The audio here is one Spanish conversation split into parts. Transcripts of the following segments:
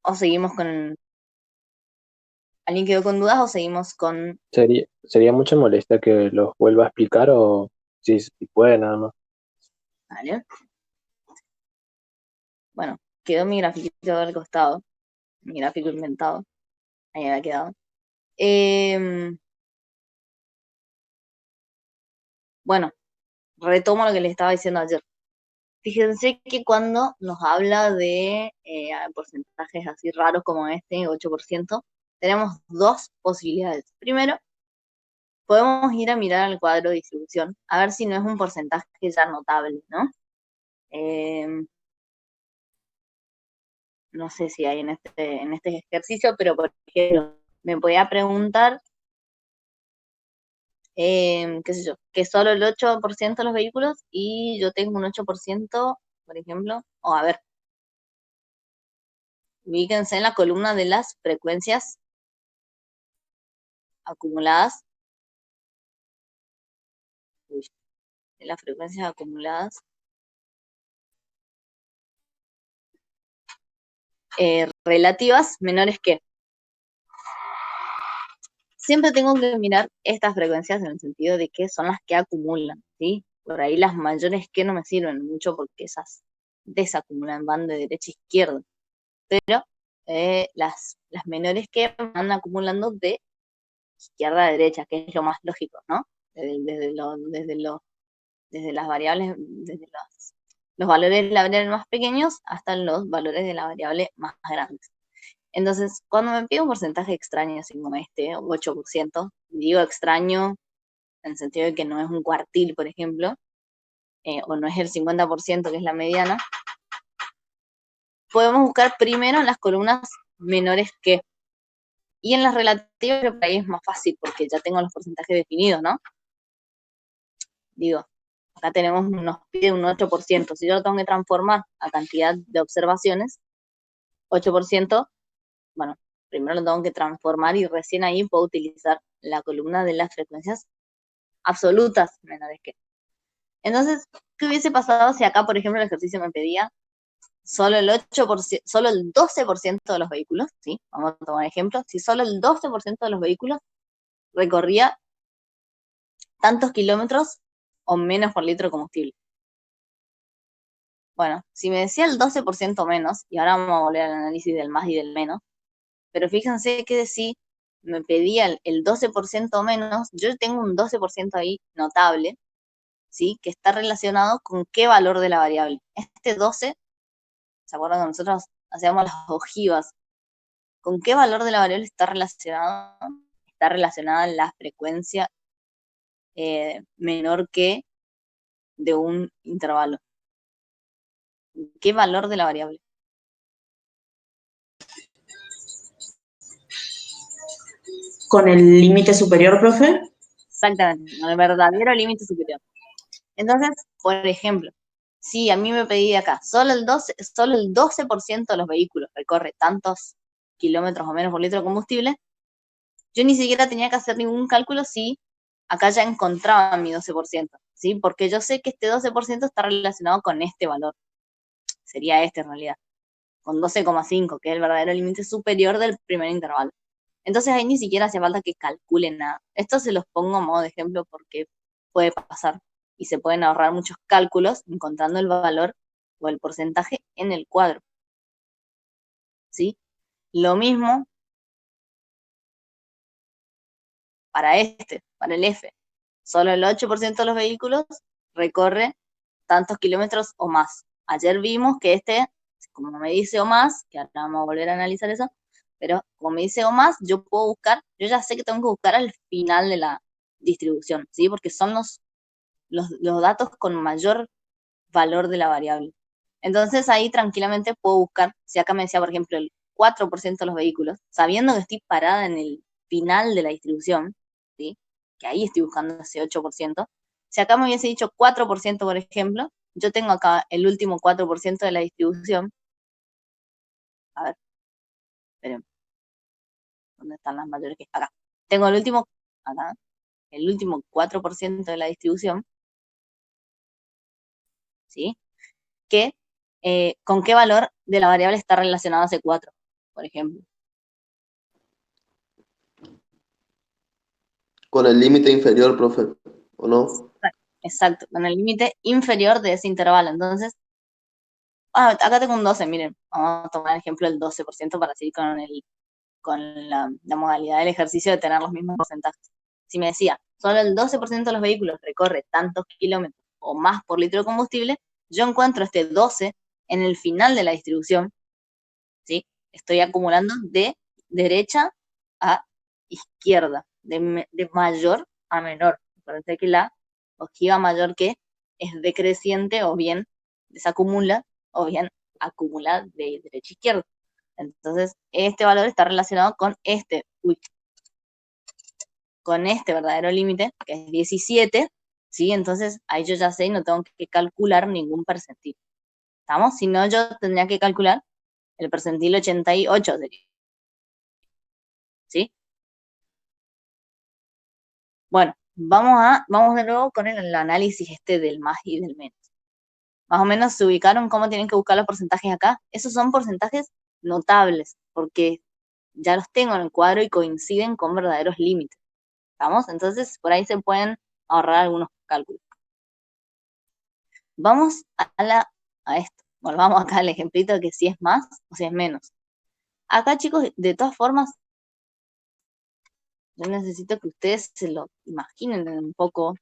o seguimos con, ¿alguien quedó con dudas o seguimos con, Sería mucha molestia que los vuelva a explicar o si puede nada más. vale? Bueno, quedó mi grafiquito al costado, mi gráfico inventado, ahí había quedado. Em, bueno, retomo lo que les estaba diciendo ayer. Fíjense que cuando nos habla de porcentajes así raros como este, 8%, tenemos dos posibilidades. Primero, podemos ir a mirar al cuadro de distribución, a ver si no es un porcentaje ya notable, ¿no? Eh, no sé si hay en este ejercicio, pero por ejemplo, me podía preguntar, qué sé yo, que solo el 8% de los vehículos y yo tengo un 8%, por ejemplo, o a ver, ubíquense en la columna de las frecuencias acumuladas, uy, de las frecuencias acumuladas relativas menores que. Siempre tengo que mirar estas frecuencias en el sentido de que son las que acumulan, ¿sí? Por ahí las mayores que no me sirven mucho porque esas desacumulan, van de derecha a izquierda, pero las menores que van acumulando de izquierda a derecha, que es lo más lógico, ¿no? Desde las variables, desde los valores de la variable más pequeños hasta los valores de la variable más grandes. Entonces, cuando me pide un porcentaje extraño, así como este, 8%, digo extraño en el sentido de que no es un cuartil, por ejemplo, o no es el 50%, que es la mediana, podemos buscar primero en las columnas menores que. Y en las relativas, por ahí es más fácil, porque ya tengo los porcentajes definidos, ¿no? Digo, acá tenemos, nos pide un 8%. Si yo lo tengo que transformar a cantidad de observaciones, 8%, bueno, primero lo tengo que transformar y recién ahí puedo utilizar la columna de las frecuencias absolutas menores que. Entonces, ¿qué hubiese pasado si acá, por ejemplo, el ejercicio me pedía solo el 8%, solo el 12% de los vehículos, ¿sí? Vamos a tomar ejemplo, si solo el 12% de los vehículos recorría tantos kilómetros o menos por litro de combustible. Bueno, si me decía el 12% menos, y ahora vamos a volver al análisis del más y del menos, pero fíjense que si me pedía el 12% menos, yo tengo un 12% ahí notable, ¿sí? Que está relacionado con qué valor de la variable. Este 12, ¿se acuerdan que nosotros hacíamos las ojivas? ¿Con qué valor de la variable está relacionado? Está relacionada la frecuencia menor que de un intervalo. ¿Qué valor de la variable? Con el límite superior, profe. Exactamente, con el verdadero límite superior. Entonces, por ejemplo, si a mí me pedí acá, solo el 12% de los vehículos recorre tantos kilómetros o menos por litro de combustible, yo ni siquiera tenía que hacer ningún cálculo si acá ya encontraba mi 12%, ¿sí? Porque yo sé que este 12% está relacionado con este valor, sería este en realidad, con 12,5, que es el verdadero límite superior del primer intervalo. Entonces ahí ni siquiera hace falta que calculen nada. Esto se los pongo a modo de ejemplo porque puede pasar y se pueden ahorrar muchos cálculos encontrando el valor o el porcentaje en el cuadro, ¿sí? Lo mismo para el F. Solo el 8% de los vehículos recorre tantos kilómetros o más. Ayer vimos que este, como me dice o más, que ahora vamos a volver a analizar eso, pero como me dice o más, yo puedo buscar, yo ya sé que tengo que buscar al final de la distribución, ¿sí? Porque son los datos con mayor valor de la variable. Entonces ahí tranquilamente puedo buscar, si acá me decía, por ejemplo, el 4% de los vehículos, sabiendo que estoy parada en el final de la distribución, ¿sí? Que ahí estoy buscando ese 8%, si acá me hubiese dicho 4%, por ejemplo, yo tengo acá el último 4% de la distribución, a ver, esperen, ¿dónde están las mayores que? Acá. Tengo acá, el último 4% de la distribución, ¿sí? Que, ¿con qué valor de la variable está relacionado ese 4? por ejemplo. Con el límite inferior, profe, ¿o no? Exacto, con el límite inferior de ese intervalo. Entonces, acá tengo un 12, miren, vamos a tomar el ejemplo del 12% para seguir con la modalidad del ejercicio de tener los mismos porcentajes. Si me decía, solo el 12% de los vehículos recorre tantos kilómetros o más por litro de combustible, yo encuentro este 12 en el final de la distribución, ¿sí? Estoy acumulando de derecha a izquierda, de mayor a menor. Parece que la ojiva mayor que es decreciente o bien desacumula o bien acumula de derecha a izquierda. Entonces, este valor está relacionado con con este verdadero límite, que es 17, ¿sí? Entonces, ahí yo ya sé y no tengo que calcular ningún percentil. ¿Estamos? Si no, yo tendría que calcular el percentil 88, ¿sí? Bueno, vamos de nuevo con el análisis del más y del menos. Más o menos se ubicaron cómo tienen que buscar los porcentajes acá. Esos son porcentajes notables, porque ya los tengo en el cuadro y coinciden con verdaderos límites. ¿Estamos? Entonces, por ahí se pueden ahorrar algunos cálculos. Vamos a esto. Volvamos acá al ejemplito de que si es más o si es menos. Acá, chicos, de todas formas, yo necesito que ustedes se lo imaginen un poco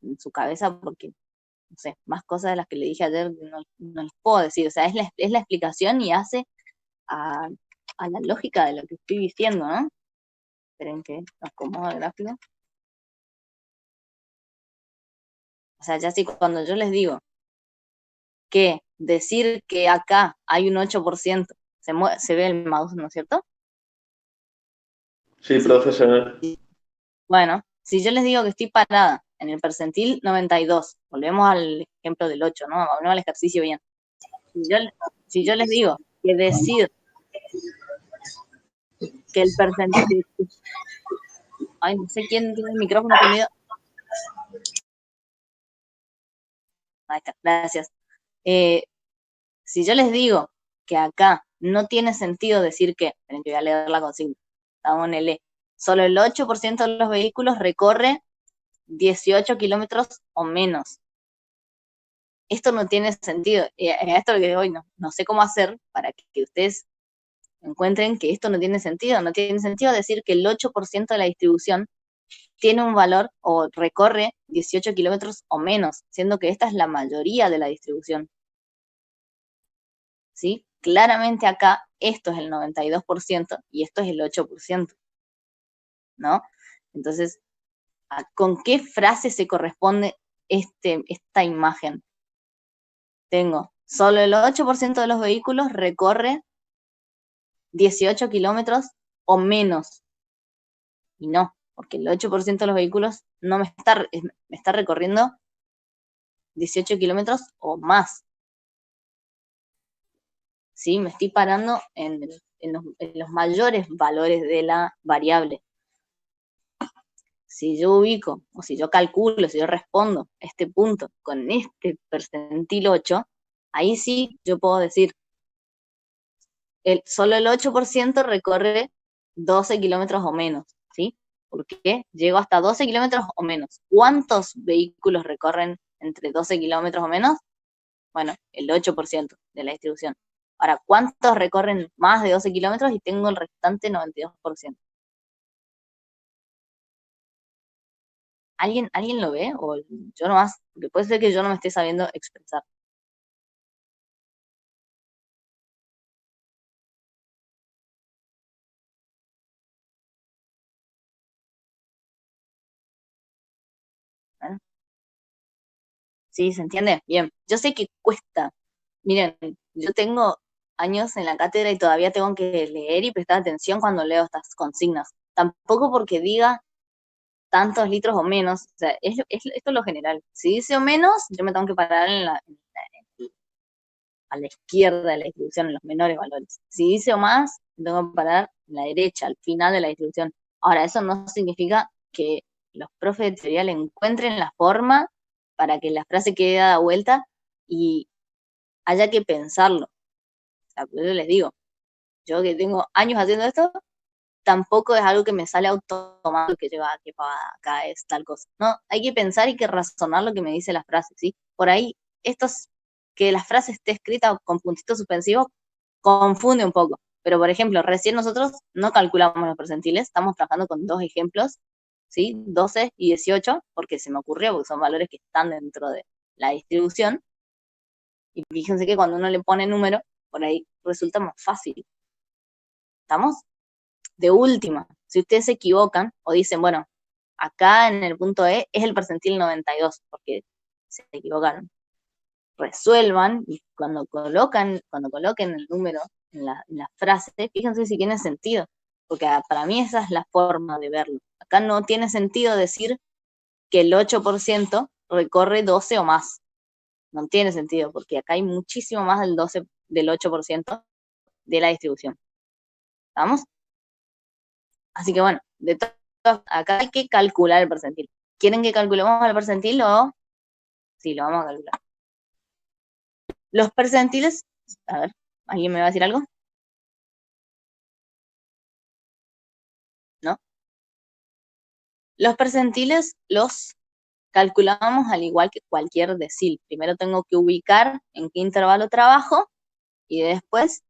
en su cabeza porque, no sé, más cosas de las que le dije ayer no les puedo decir. O sea, es la explicación y hace a la lógica de lo que estoy diciendo, ¿no? Esperen que acomodo el gráfico. O sea, ya sí, cuando yo les digo que decir que acá hay un 8%, se ve el mouse, ¿no es cierto? Sí, profesor. Bueno, si yo les digo que estoy parada en el percentil 92, volvemos al ejemplo del 8, ¿no? Volvemos al ejercicio bien. Si yo les digo que decir que el percentil... Ay, no sé quién tiene el micrófono prendido. Ahí está, gracias. Si yo les digo que acá no tiene sentido decir que, esperen que voy a leer la consigna, estamos en el E, solo el 8% de los vehículos recorre 18 kilómetros o menos. Esto no tiene sentido. Esto es lo que hoy no sé cómo hacer para que ustedes encuentren que esto no tiene sentido. No tiene sentido decir que el 8% de la distribución tiene un valor o recorre 18 kilómetros o menos, siendo que esta es la mayoría de la distribución. ¿Sí? Claramente acá esto es el 92% y esto es el 8%, ¿no? Entonces, ¿con qué frase se corresponde esta imagen? Tengo, solo el 8% de los vehículos recorre 18 kilómetros o menos. Y no, porque el 8% de los vehículos no me está recorriendo 18 kilómetros o más. ¿Sí? Me estoy parando en los mayores valores de la variable. Si yo ubico, o si yo calculo, si yo respondo este punto con este percentil 8, ahí sí yo puedo decir, solo el 8% recorre 12 kilómetros o menos, ¿sí? Porque llego hasta 12 kilómetros o menos. ¿Cuántos vehículos recorren entre 12 kilómetros o menos? Bueno, el 8% de la distribución. Ahora, ¿cuántos recorren más de 12 kilómetros? Y tengo el restante 92%. ¿Alguien lo ve? O yo nomás, porque puede ser que yo no me esté sabiendo expresar. ¿Eh? ¿Sí? ¿Se entiende? Bien. Yo sé que cuesta. Miren, yo tengo años en la cátedra y todavía tengo que leer y prestar atención cuando leo estas consignas. Tampoco porque diga tantos litros o menos, o sea, esto es lo general. Si dice o menos, yo me tengo que parar a la izquierda de la distribución, en los menores valores. Si dice o más, me tengo que parar en la derecha, al final de la distribución. Ahora, eso no significa que los profes de teoría le encuentren la forma para que la frase quede dada vuelta y haya que pensarlo. O sea, yo les digo, yo que tengo años haciendo esto, tampoco es algo que me sale automático que lleva que acá es tal cosa. No, hay que pensar y que razonar lo que me dice la frase, ¿sí? Por ahí, que la frase esté escrita con puntitos suspensivos, confunde un poco. Pero, por ejemplo, recién nosotros no calculamos los percentiles, estamos trabajando con dos ejemplos, ¿sí? 12 y 18, porque se me ocurrió, porque son valores que están dentro de la distribución. Y fíjense que cuando uno le pone número, por ahí resulta más fácil. ¿Estamos? De última, si ustedes se equivocan o dicen, bueno, acá en el punto E es el percentil 92, porque se equivocaron. Resuelvan y cuando coloquen el número en la frase, fíjense si tiene sentido, porque para mí esa es la forma de verlo. Acá no tiene sentido decir que el 8% recorre 12 o más. No tiene sentido, porque acá hay muchísimo más del 8% de la distribución. ¿Vamos? Así que bueno, acá hay que calcular el percentil. ¿Quieren que calculemos el percentil o...? Sí, lo vamos a calcular. Los percentiles, a ver, ¿alguien me va a decir algo? ¿No? Los percentiles los calculamos al igual que cualquier decil. Primero tengo que ubicar en qué intervalo trabajo y después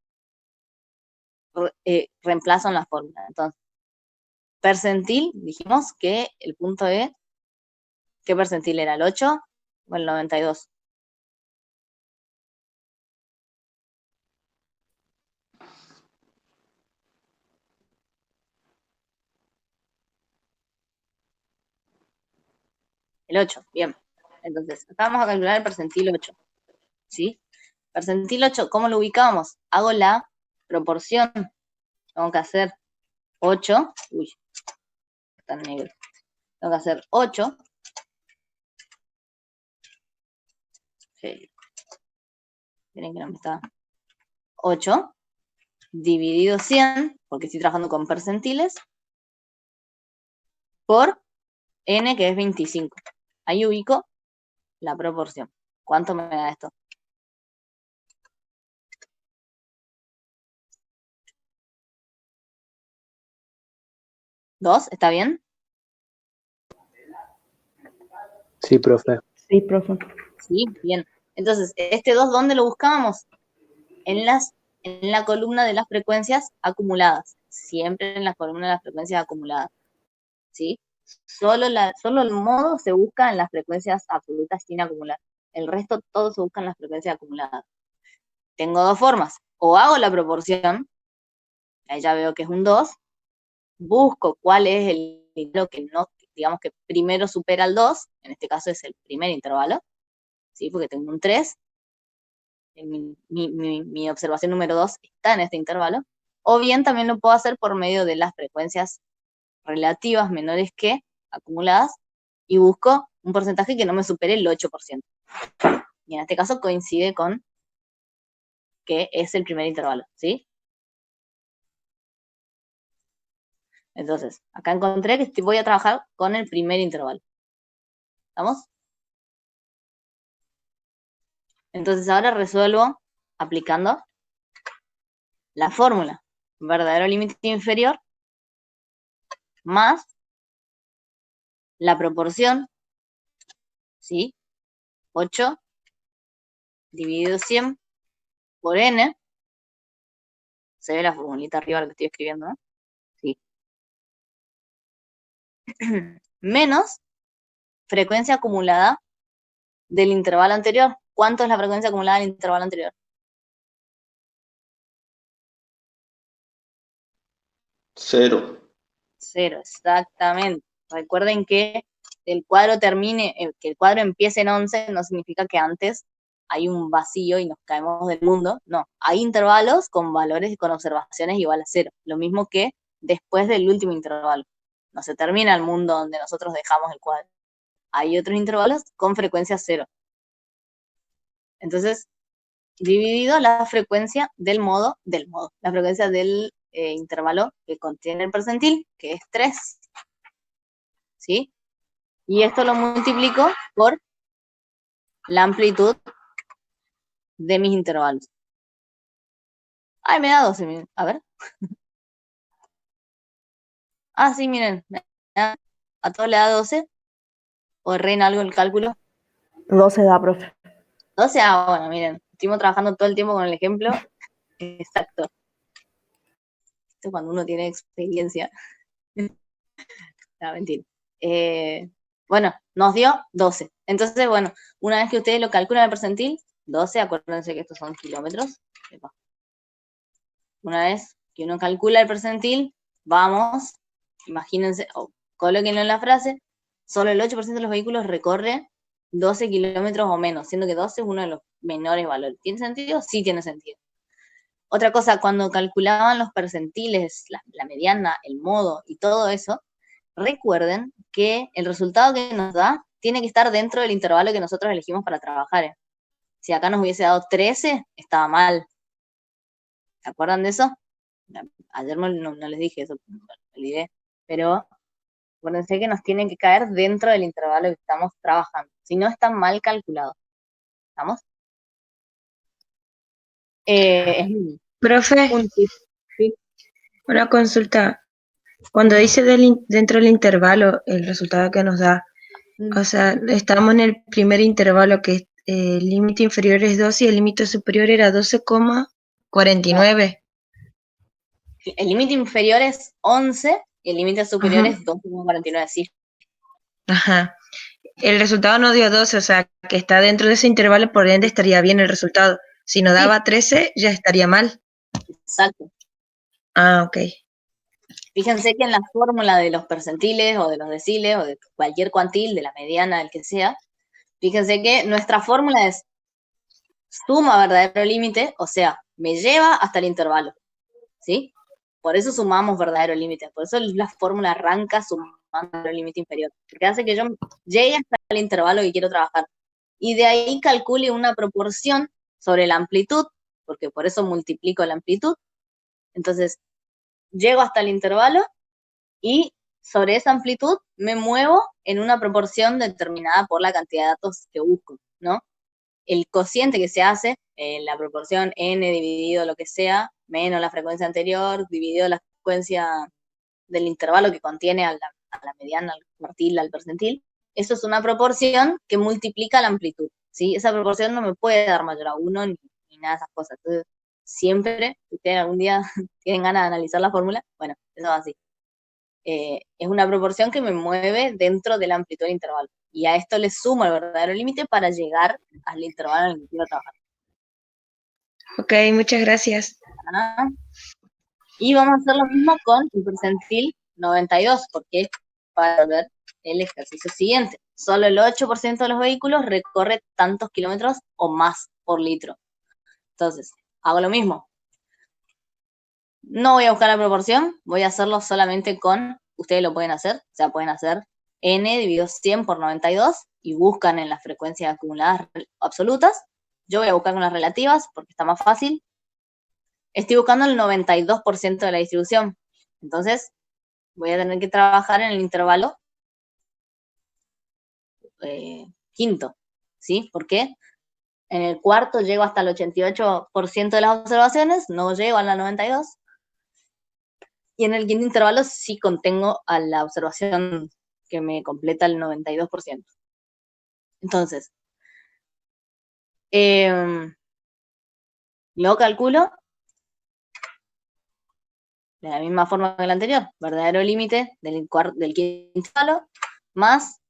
reemplazo en la fórmula. Entonces, percentil, dijimos que el punto E, ¿qué percentil era? ¿El 8 o el 92? El 8, bien. Entonces, acá vamos a calcular el percentil 8, ¿sí? Percentil 8, ¿cómo lo ubicamos? Hago la proporción. Tengo que hacer 8. Uy, está negro. Tengo que hacer 8. Sí. Miren que no me está. 8 dividido 100, porque estoy trabajando con percentiles, por n, que es 25. Ahí ubico la proporción. ¿Cuánto me da esto? 2, ¿está bien? Sí, profe. Sí, profe. Sí, bien. Entonces, este 2, ¿dónde lo buscábamos? En la columna de las frecuencias acumuladas. Siempre en la columna de las frecuencias acumuladas. ¿Sí? Solo el modo se busca en las frecuencias absolutas sin acumular. El resto todo se busca en las frecuencias acumuladas. Tengo dos formas. O hago la proporción, ahí ya veo que es un 2, busco cuál es el intervalo que no, digamos que primero supera al 2, en este caso es el primer intervalo, ¿sí? Porque tengo un 3, mi observación número 2 está en este intervalo, o bien también lo puedo hacer por medio de las frecuencias relativas menores que acumuladas, y busco un porcentaje que no me supere el 8%. Y en este caso coincide con que es el primer intervalo, ¿sí? Entonces, acá encontré que voy a trabajar con el primer intervalo. ¿Estamos? Entonces ahora resuelvo aplicando la fórmula. Verdadero límite inferior más la proporción, ¿sí? 8 dividido 100 por n. Se ve la formulita arriba lo que estoy escribiendo, ¿no? Sí. Menos frecuencia acumulada del intervalo anterior. ¿Cuánto es la frecuencia acumulada del intervalo anterior? 0. 0, exactamente. Recuerden que el cuadro que el cuadro empiece en 11 no significa que antes hay un vacío y nos caemos del mundo. No, hay intervalos con valores y con observaciones igual a 0. Lo mismo que después del último intervalo. No se termina el mundo donde nosotros dejamos el cuadro. Hay otros intervalos con frecuencia 0. Entonces, dividido la frecuencia la frecuencia del intervalo que contiene el percentil, que es 3, ¿sí? Y esto lo multiplico por la amplitud de mis intervalos. Ay, me da 12, miren. A ver. Ah, sí, miren. A todos le da 12. ¿O erré en algo el cálculo? 12 da, profe. 12, bueno, miren. Estuvimos trabajando todo el tiempo con el ejemplo. Exacto. Esto es cuando uno tiene experiencia. No, mentira. Bueno, nos dio 12. Entonces, bueno, una vez que ustedes lo calculan el percentil, 12, acuérdense que estos son kilómetros. Una vez que uno calcula el percentil, vamos, imagínense, o colóquenlo en la frase, solo el 8% de los vehículos recorre 12 kilómetros o menos, siendo que 12 es uno de los menores valores. ¿Tiene sentido? Sí tiene sentido. Otra cosa, cuando calculaban los percentiles, la mediana, el modo y todo eso, recuerden que el resultado que nos da tiene que estar dentro del intervalo que nosotros elegimos para trabajar. Si acá nos hubiese dado 13, estaba mal. ¿Se acuerdan de eso? Ayer no les dije eso, me olvidé. Pero acuérdense que nos tiene que caer dentro del intervalo que estamos trabajando. Si no, está mal calculado. ¿Estamos? Es Profe, un tip. ¿Sí? una consulta. Cuando dice dentro del intervalo el resultado que nos da, o sea, estamos en el primer intervalo que el límite inferior es 12 y el límite superior era 12,49. El límite inferior es 11 y el límite superior Ajá. es 2,49. Sí, Ajá. El resultado nos dio 12, o sea, que está dentro de ese intervalo, por ende estaría bien el resultado. Si nos sí, daba 13, ya estaría mal. exacto. Ah, ok. Fíjense que en la fórmula de los percentiles o de los deciles o de cualquier cuantil, de la mediana, del que sea, fíjense que nuestra fórmula es suma verdadero límite, o sea, me lleva hasta el intervalo, ¿sí? Por eso sumamos verdadero límite, por eso la fórmula arranca sumando el límite inferior, porque hace que yo llegue hasta el intervalo que quiero trabajar. Y de ahí calcule una proporción sobre la amplitud, porque por eso multiplico la amplitud. Entonces, llego hasta el intervalo y sobre esa amplitud me muevo en una proporción determinada por la cantidad de datos que busco, ¿no? El cociente que se hace, la proporción n dividido lo que sea, menos la frecuencia anterior, dividido la frecuencia del intervalo que contiene a la mediana, al cuartil, al percentil, eso es una proporción que multiplica la amplitud, ¿sí? Esa proporción no me puede dar mayor a 1 ni nada de esas cosas. Entonces, siempre, si ustedes algún día tienen ganas de analizar la fórmula, bueno, eso va así. Es una proporción que me mueve dentro de la amplitud del intervalo. Y a esto le sumo el verdadero límite para llegar al intervalo en el que quiero trabajar. Ok, muchas gracias. ¿Ah? Y vamos a hacer lo mismo con el percentil 92, porque es para ver el ejercicio siguiente. Solo el 8% de los vehículos recorre tantos kilómetros o más por litro. Entonces, hago lo mismo. No voy a buscar la proporción, voy a hacerlo solamente con, ustedes lo pueden hacer, o sea, pueden hacer n dividido 100 por 92 y buscan en las frecuencias acumuladas absolutas. Yo voy a buscar con las relativas porque está más fácil. Estoy buscando el 92% de la distribución. Entonces, voy a tener que trabajar en el intervalo quinto, ¿sí? ¿Por qué? En el cuarto llego hasta el 88% de las observaciones, no llego a la 92. Y en el quinto intervalo sí contengo a la observación que me completa el 92%. Entonces, lo calculo de la misma forma que el anterior, verdadero límite del quinto intervalo, más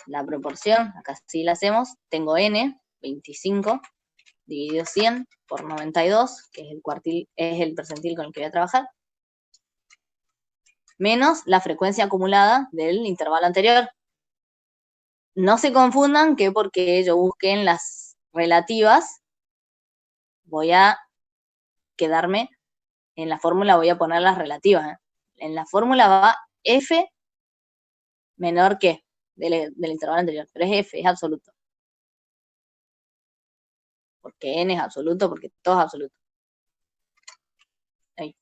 la proporción, acá sí la hacemos, tengo n, 25, dividido 100 por 92, que es el percentil con el que voy a trabajar, menos la frecuencia acumulada del intervalo anterior. No se confundan que porque yo busqué en las relativas, voy a quedarme, en la fórmula voy a poner las relativas. En la fórmula va f menor que del intervalo anterior, pero es f, es absoluto. Porque n es absoluto, porque todo es absoluto. Ahí.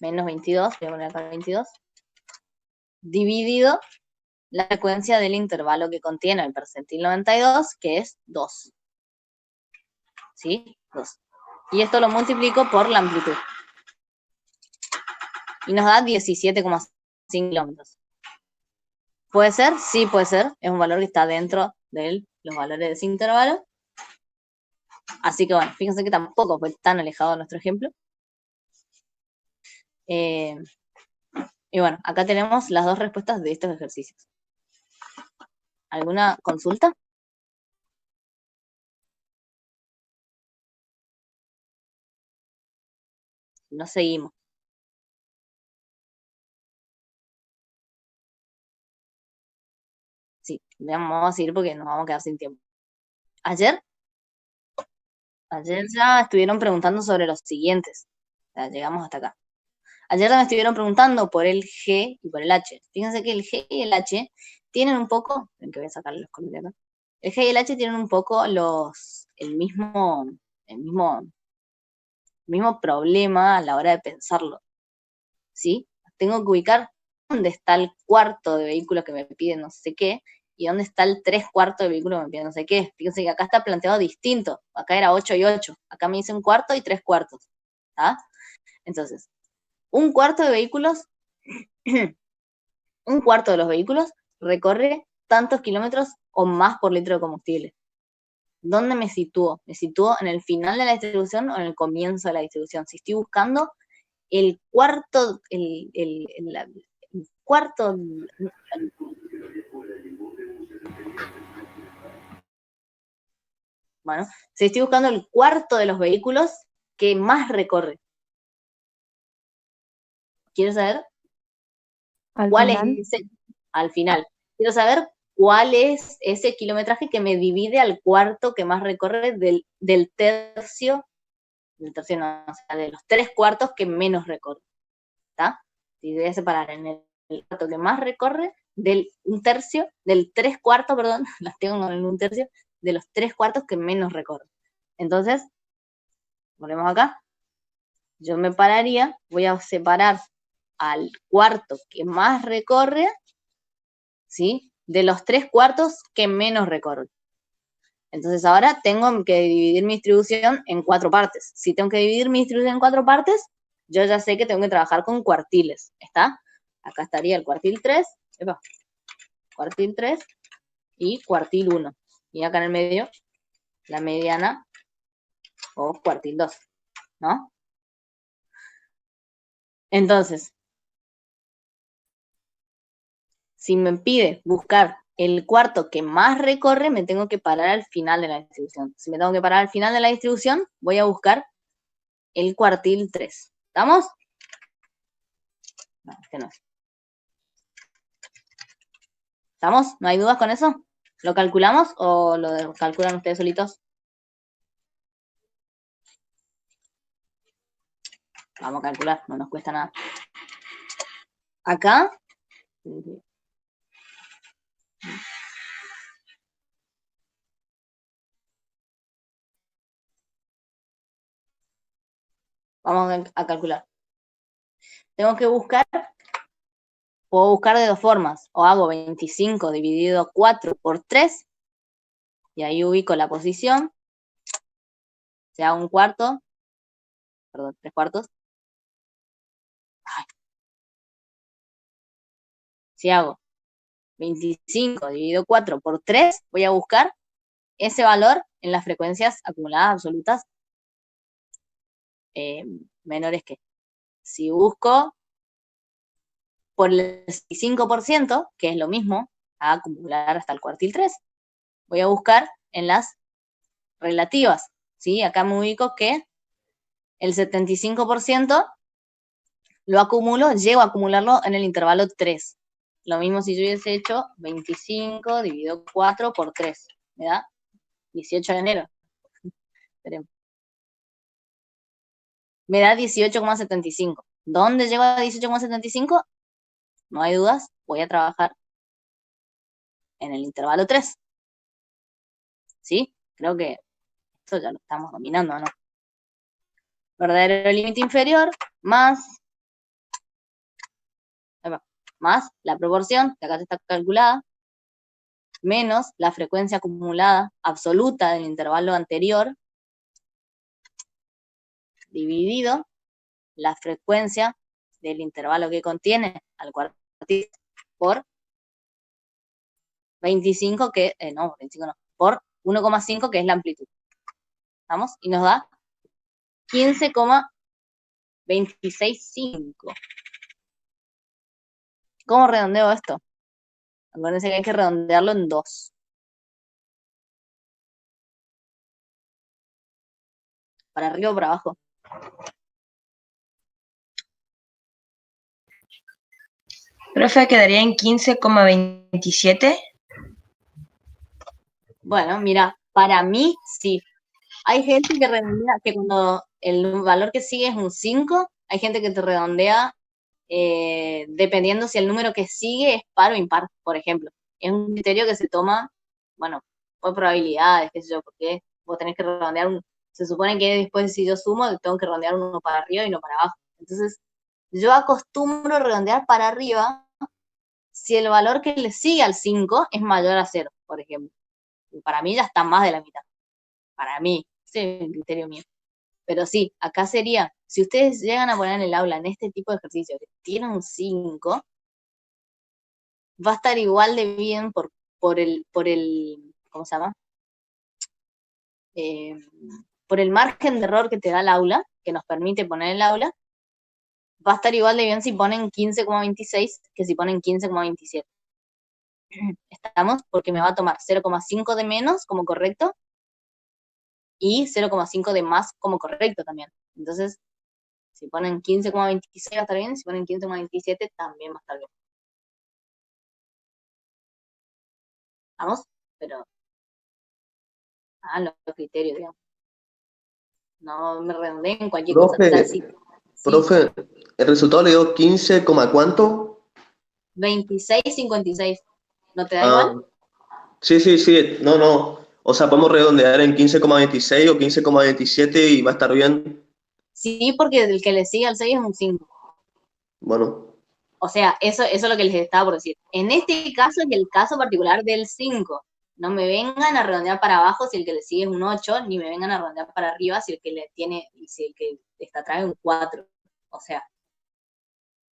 Menos 22, voy a poner acá 22, dividido la frecuencia del intervalo que contiene el percentil 92, que es 2. ¿Sí? 2. Y esto lo multiplico por la amplitud. Y nos da 17,5 kilómetros. ¿Puede ser? Sí, puede ser. Es un valor que está dentro de los valores de ese intervalo. Así que bueno, fíjense que tampoco fue tan alejado nuestro ejemplo. Y bueno, acá tenemos las dos respuestas de estos ejercicios. ¿Alguna consulta? No seguimos. Sí, vamos a seguir porque nos vamos a quedar sin tiempo. Ayer ya estuvieron preguntando sobre los siguientes. O sea, llegamos hasta acá. Ayer me estuvieron preguntando por el G y por el H. Fíjense que el G y el H tienen un poco, ven que voy a sacarle los colores acá. El G y el H tienen un poco el mismo problema a la hora de pensarlo. ¿Sí? Tengo que ubicar dónde está el cuarto de vehículo que me pide no sé qué, y dónde está el 3/4 de vehículo que me pide no sé qué. Fíjense que acá está planteado distinto. Acá era 8 y 8. Acá me dice 1/4 y 3/4. ¿Tá? Entonces, un cuarto de vehículos, un cuarto de los vehículos recorre tantos kilómetros o más por litro de combustible. ¿Dónde me sitúo? ¿Me sitúo en el final de la distribución o en el comienzo de la distribución? Si estoy buscando el cuarto, el cuarto, bueno, si estoy buscando el cuarto de los vehículos que más recorre. Quiero saber cuál es ese, al final. Quiero saber cuál es ese kilometraje que me divide al cuarto que más recorre del tercio no, o sea, de los 3/4 que menos recorre. ¿Está? Y voy a separar en el cuarto que más recorre del 1/3, del 3/4, perdón, las tengo en 1/3, de los 3/4 que menos recorre. Entonces, volvemos acá. Yo me pararía, voy a separar al cuarto que más recorre, ¿sí? De los 3/4 que menos recorre. Entonces ahora tengo que dividir mi distribución en 4 partes. Si tengo que dividir mi distribución en 4 partes, yo ya sé que tengo que trabajar con cuartiles. ¿Está? Acá estaría el cuartil 3, cuartil 3 y cuartil 1. Y acá en el medio, la mediana o cuartil 2, ¿no? Entonces, si me pide buscar el cuarto que más recorre, me tengo que parar al final de la distribución. Si me tengo que parar al final de la distribución, voy a buscar el cuartil 3. ¿Estamos? No, este no es. ¿Estamos? ¿No hay dudas con eso? ¿Lo calculamos o lo calculan ustedes solitos? Vamos a calcular, no nos cuesta nada. Acá. Vamos a calcular. Tengo que buscar, puedo buscar de dos formas. O hago 25 dividido 4 por 3, y ahí ubico la posición. Sea un cuarto, perdón, 3/4. Ay. Si hago 25 dividido 4 por 3, voy a buscar ese valor en las frecuencias acumuladas absolutas menores que. Si busco por el 65%, que es lo mismo a acumular hasta el cuartil 3, voy a buscar en las relativas, ¿sí? Acá me ubico que el 75% lo acumulo, llego a acumularlo en el intervalo 3. Lo mismo si yo hubiese hecho 25 dividido 4 por 3, me da 18 de enero. Esperemos. Me da 18,75. ¿Dónde llego a 18,75? No hay dudas, voy a trabajar en el intervalo 3. ¿Sí? Creo que esto ya lo estamos dominando, ¿no? Verdadero límite inferior más la proporción, que acá está calculada, menos la frecuencia acumulada absoluta del intervalo anterior, dividido la frecuencia del intervalo que contiene al cuartito por 25, por 1,5 que es la amplitud. ¿Vamos? Y nos da 15,265. ¿Cómo redondeo esto? Acuérdense que hay que redondearlo en 2. ¿Para arriba o para abajo? Profe, quedaría en 15,27. Bueno, mira, para mí sí. Hay gente que redondea, que cuando el valor que sigue es un 5, hay gente que te redondea dependiendo si el número que sigue es par o impar, por ejemplo. Es un criterio que se toma, bueno, por probabilidades, qué sé yo, porque vos tenés que redondear se supone que después si yo sumo, tengo que redondear uno para arriba y uno para abajo. Entonces, yo acostumbro redondear para arriba si el valor que le sigue al 5 es mayor a 0, por ejemplo. Y para mí ya está más de la mitad. Para mí, ese es el criterio mío. Pero sí, acá sería, si ustedes llegan a poner en el aula en este tipo de ejercicio que tiene un 5, va a estar igual de bien por el, ¿cómo se llama? Por el margen de error que te da el aula, que nos permite poner el aula, va a estar igual de bien si ponen 15,26 que si ponen 15,27. ¿Estamos? Porque me va a tomar 0,5 de menos como correcto y 0,5 de más como correcto también. Entonces, si ponen 15,26 va a estar bien, si ponen 15,27 también va a estar bien. ¿Vamos? Pero los criterios, digamos. No me redondeen cualquier cosa. O sea, sí, Profe, el resultado le dio 15, ¿cuánto? 26,56. ¿No te da igual? Sí. No. O sea, podemos redondear en 15,26 o 15,27 y va a estar bien. Sí, porque el que le sigue al 6 es un 5. Bueno. O sea, eso es lo que les estaba por decir. En este caso es el caso particular del 5. No me vengan a redondear para abajo si el que le sigue es un 8, ni me vengan a redondear para arriba si el que si el que está atrás es un 4. O sea,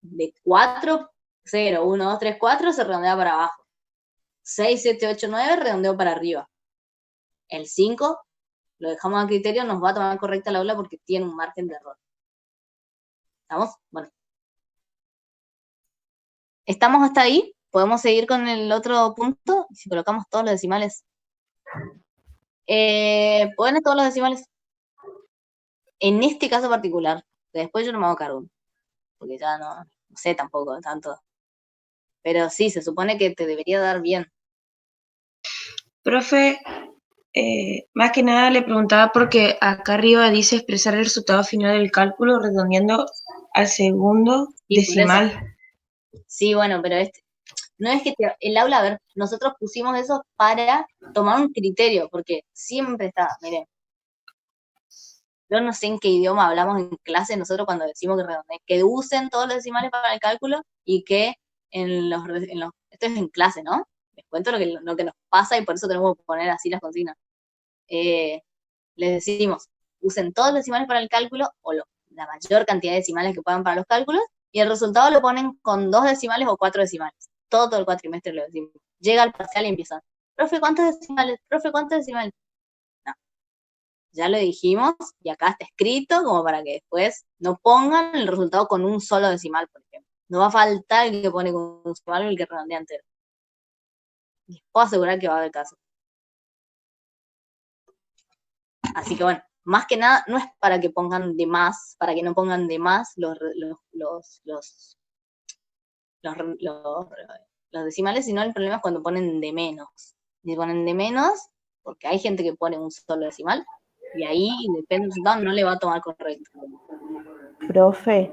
de 4, 0, 1, 2, 3, 4 se redondea para abajo. 6, 7, 8, 9 redondeo para arriba. El 5 lo dejamos a criterio, nos va a tomar correcta la aula porque tiene un margen de error. ¿Estamos? Bueno. ¿Estamos hasta ahí? ¿Podemos seguir con el otro punto? Si colocamos todos los decimales. ¿Ponen todos los decimales? En este caso particular, después yo no me hago cargo, porque ya no sé tampoco tanto. Pero sí, se supone que te debería dar bien. Profe, más que nada le preguntaba porque acá arriba dice expresar el resultado final del cálculo redondeando al segundo decimal. Sí, bueno, pero no es que el aula, a ver, nosotros pusimos eso para tomar un criterio, porque siempre está, miren, yo no sé en qué idioma hablamos en clase nosotros cuando decimos que redondeen, que usen todos los decimales para el cálculo y que esto es en clase, ¿no? Les cuento lo que nos pasa y por eso tenemos que poner así las consignas. Les decimos, usen todos los decimales para el cálculo o la mayor cantidad de decimales que puedan para los cálculos y el resultado lo ponen con 2 decimales o 4 decimales. Todo el cuatrimestre lo decimos. Llega al parcial y empiezan, profe, ¿cuántos decimales? Profe, ¿cuántos decimales? No, ya lo dijimos y acá está escrito como para que después no pongan el resultado con un solo decimal, por ejemplo. No va a faltar el que pone con un decimal o el que redondea entero. Les puedo asegurar que va a haber caso. Así que bueno, más que nada no es para que pongan de más, para que no pongan de más los decimales, sino el problema es cuando ponen de menos. Si ponen de menos, porque hay gente que pone un solo decimal, y ahí depende del resultado, no le va a tomar correcto. Profe,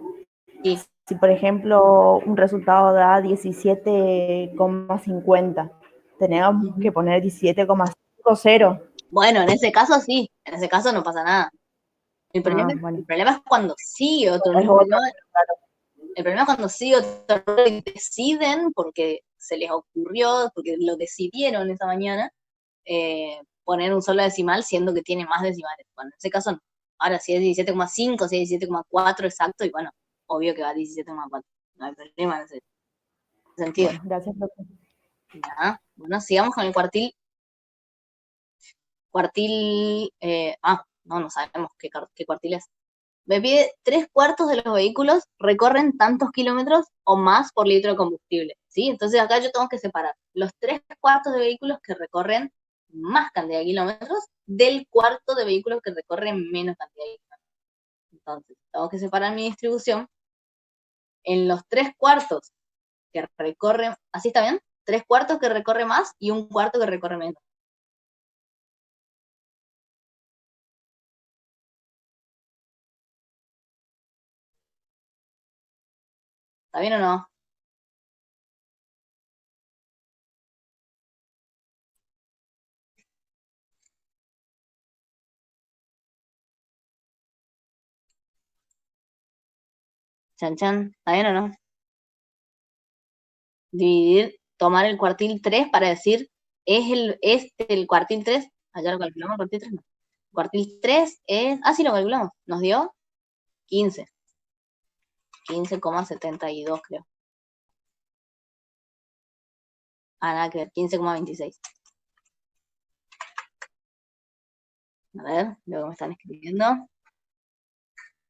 Sí. si por ejemplo un resultado da 17,50, tenemos que poner 17,50. Bueno, en ese caso sí, en ese caso no pasa nada. El problema es cuando sigue otro número. El problema es cuando sigue otro número y deciden, porque se les ocurrió, porque lo decidieron esa mañana, poner un solo decimal siendo que tiene más decimales. Bueno, en ese caso no. Ahora, si es 17,5, si es 17,4 exacto, y bueno, obvio que va a 17,4. No hay problema en ese sentido. Bueno, gracias, profe. Ya. Bueno, sigamos con el cuartil. No sabemos qué cuartil es. Me pide 3/4 de los vehículos recorren tantos kilómetros o más por litro de combustible, ¿sí? Entonces acá yo tengo que separar los 3/4 de vehículos que recorren más cantidad de kilómetros del cuarto de vehículos que recorren menos cantidad de kilómetros. Entonces, tengo que separar mi distribución en los 3/4 que recorren, ¿así está bien? 3/4 que recorre más y 1/4 que recorre menos. ¿Está bien o no? Chan, chan, ¿está bien o no? Tomar el cuartil 3 para decir, es el cuartil 3, allá lo calculamos, el cuartil 3 no. El cuartil 3 es, sí lo calculamos, nos dio 15, 15,72 creo. Nada que ver, 15,26. A ver, luego me están escribiendo.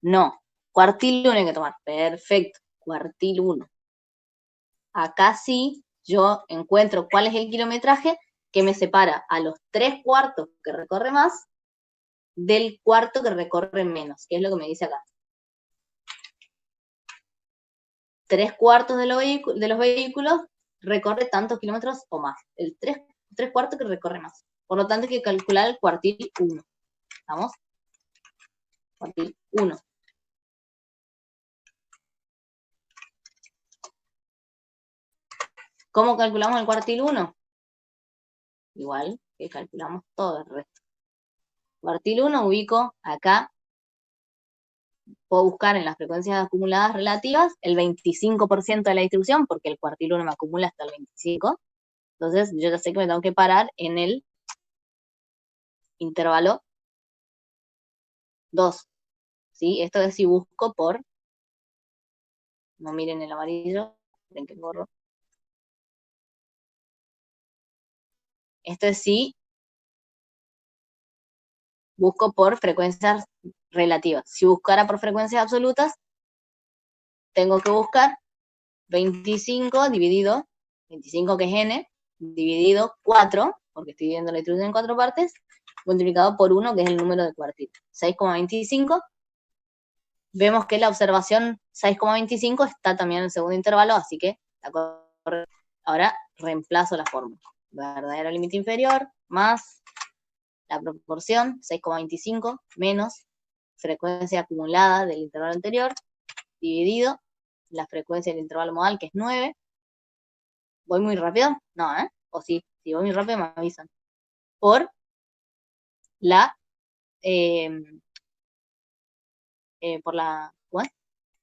No, cuartil 1 hay que tomar, perfecto, cuartil 1. Acá sí yo encuentro cuál es el kilometraje que me separa a los 3/4 que recorre más del cuarto que recorre menos, que es lo que me dice acá. 3/4 de los vehículos recorre tantos kilómetros o más. El 3/4 que recorre más. Por lo tanto, hay que calcular el cuartil 1. ¿Vamos? Cuartil 1. ¿Cómo calculamos el cuartil 1? Igual que calculamos todo el resto. Cuartil 1 ubico acá, puedo buscar en las frecuencias acumuladas relativas el 25% de la distribución, porque el cuartil 1 me acumula hasta el 25%. Entonces, yo ya sé que me tengo que parar en el intervalo 2. ¿Sí? Esto es si busco por, no miren el amarillo, ven que borro. Esto es si busco por frecuencias relativas. Si buscara por frecuencias absolutas, tengo que buscar 25 dividido, 25 que es n, dividido 4, porque estoy viendo la distribución en 4 partes, multiplicado por 1, que es el número de cuartil. 6,25. Vemos que la observación 6,25 está también en el segundo intervalo, así que la correcta. Ahora reemplazo la fórmula. Verdadero límite inferior más la proporción 6,25 menos frecuencia acumulada del intervalo anterior dividido la frecuencia del intervalo modal, que es 9. ¿Voy muy rápido? No, ¿eh? O sí, si voy muy rápido me avisan. Por la la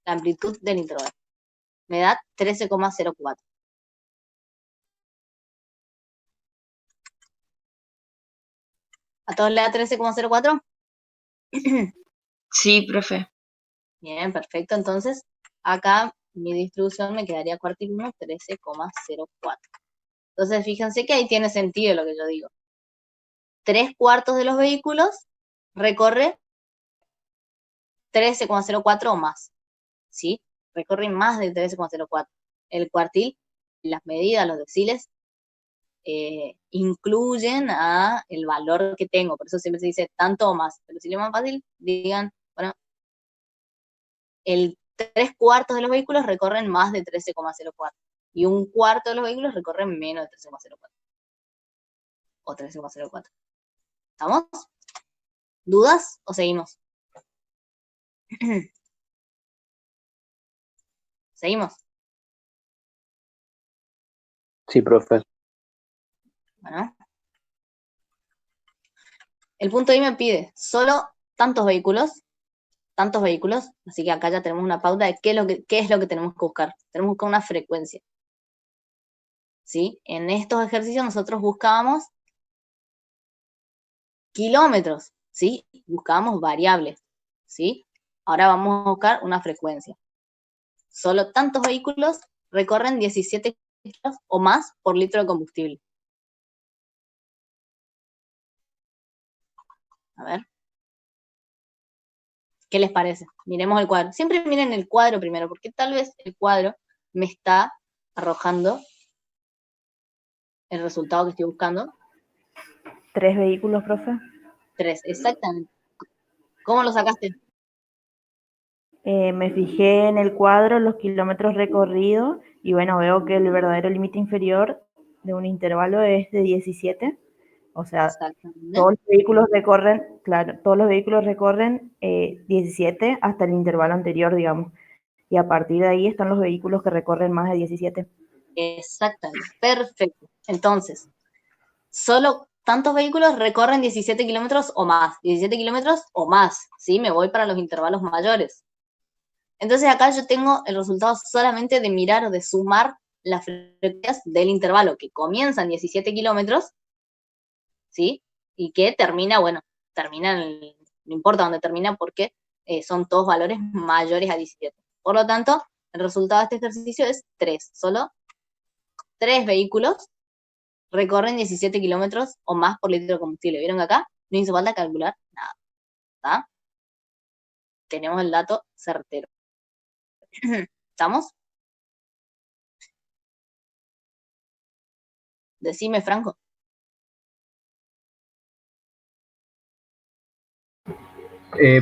amplitud del intervalo. Me da 13,04. ¿A todos le da 13,04? Sí, profe. Bien, perfecto. Entonces, acá mi distribución me quedaría cuartil 1, 13,04. Entonces, fíjense que ahí tiene sentido lo que yo digo. 3/4 de los vehículos recorre 13,04 o más. ¿Sí? Recorre más de 13,04. El cuartil, las medidas, los deciles, incluyen a el valor que tengo. Por eso siempre se dice tanto o más. Pero si es más fácil, digan, bueno, el 3/4 de los vehículos recorren más de 13,04 y 1/4 de los vehículos recorren menos de 13,04 o 13,04. ¿Estamos? ¿Dudas o seguimos? ¿Seguimos? Sí, profe. Bueno. El punto ahí me pide solo tantos vehículos, así que acá ya tenemos una pauta de qué es lo que tenemos que buscar. Tenemos que buscar una frecuencia. ¿Sí? En estos ejercicios nosotros buscábamos kilómetros, ¿sí? Buscábamos variables. ¿sí? Ahora vamos a buscar una frecuencia. Solo tantos vehículos recorren 17 kilómetros o más por litro de combustible. A ver. ¿Qué les parece? Miremos el cuadro. Siempre miren el cuadro primero, porque tal vez el cuadro me está arrojando el resultado que estoy buscando. 3 vehículos, profe. 3, exactamente. ¿Cómo lo sacaste? Me fijé en el cuadro los kilómetros recorridos y bueno, veo que el verdadero límite inferior de un intervalo es de 17. O sea, Exactamente. todos los vehículos recorren, claro, todos los vehículos recorren 17 hasta el intervalo anterior, digamos. Y a partir de ahí están los vehículos que recorren más de 17. Exactamente. Perfecto. Entonces, solo tantos vehículos recorren 17 kilómetros o más. 17 kilómetros o más, ¿sí? Me voy para los intervalos mayores. Entonces acá yo tengo el resultado solamente de mirar o de sumar las frecuencias del intervalo que comienza en 17 kilómetros, ¿sí? Y que termina, bueno, no importa dónde termina porque son todos valores mayores a 17. Por lo tanto, el resultado de este ejercicio es 3. Solo 3 vehículos recorren 17 kilómetros o más por litro de combustible. ¿Vieron que acá no hizo falta calcular nada? ¿Está? Tenemos el dato certero. ¿Estamos? Decime, Franco.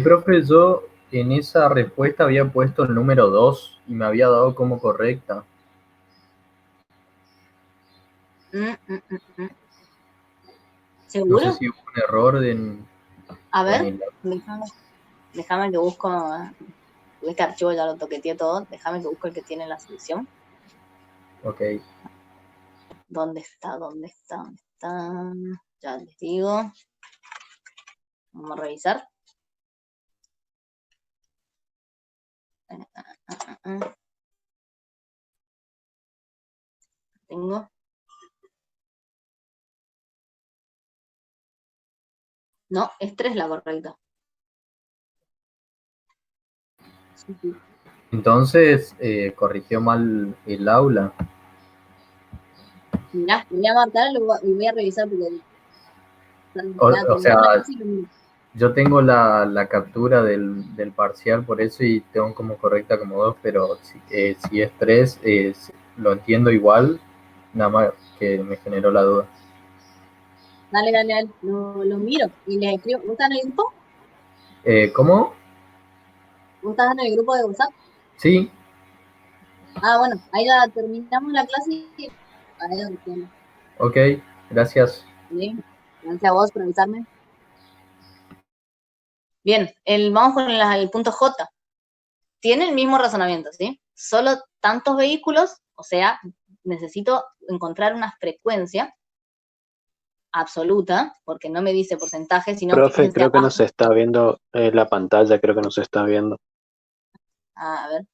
Profe, yo en esa respuesta había puesto el número 2 y me había dado como correcta. No sé ¿Seguro? si hubo un error en A ver, el... déjame que busco. Este archivo ya lo toqueteé todo. Déjame que busco el que tiene la solución. Ok. ¿Dónde está? ¿Dónde está? ¿Dónde está? Ya les digo. Vamos a revisar. Tengo. No, es 3 la correcta. Sí. Entonces, corrigió mal el aula. Mirá, voy a marcar y voy a revisar porque O sea, terminar la clase y lo miro. yo tengo la captura del parcial por eso y tengo como correcta como 2, pero si es 3, lo entiendo igual, nada más que me generó la duda. Dale. Lo miro y les escribo. ¿Vos estás en el grupo? ¿Cómo? ¿Vos estás en el grupo de WhatsApp? Sí, Ah, bueno, ahí ya terminamos la clase y ahí lo respondo. ok, gracias. Bien, gracias a vos por avisarme. Bien, vamos con el punto J. Tiene el mismo razonamiento, ¿sí? Solo tantos vehículos, o sea, necesito encontrar una frecuencia absoluta, porque no me dice porcentaje, sino Profe, fíjense creo que no abajo. se está viendo la pantalla, creo que no se está viendo. A ver,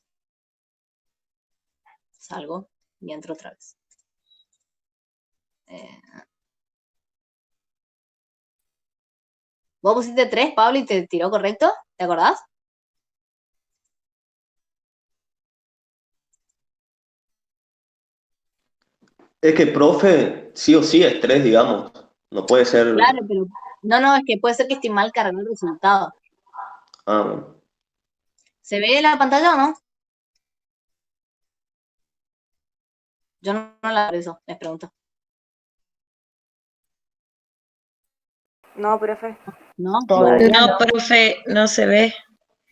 salgo y entro otra vez. ¿Vos pusiste 3, Pablo, y te tiró correcto? ¿Te acordás? Es que, profe, sí o sí es 3, digamos. No puede ser. Claro, pero no, es que puede ser que esté mal cargado el resultado. Ah, bueno. ¿Se ve la pantalla o no? Yo no la veo eso, les pregunto. No, profe. ¿No? Todavía No, no. profe, no se ve.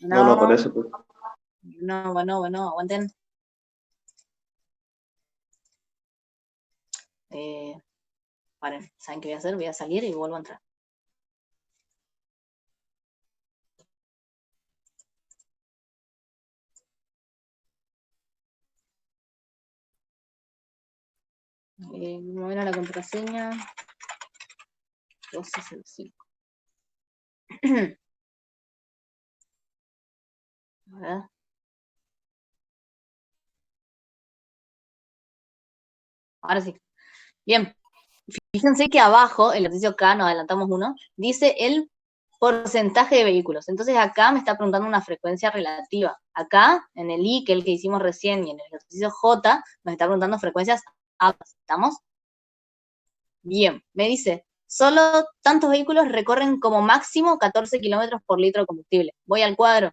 No, por eso. Pues. No, bueno, aguanten. Paren, ¿saben qué voy a hacer? Voy a salir y vuelvo a entrar. ¿Cómo era la contraseña? 265. A ver. Ahora sí. Bien. Fíjense que abajo, el ejercicio K, nos adelantamos uno, dice el porcentaje de vehículos. Entonces acá me está preguntando una frecuencia relativa. Acá, en el I, que es el que hicimos recién, y en el ejercicio J, nos está preguntando frecuencias ambas. ¿Estamos? Bien, me dice, solo tantos vehículos recorren como máximo 14 kilómetros por litro de combustible. Voy al cuadro.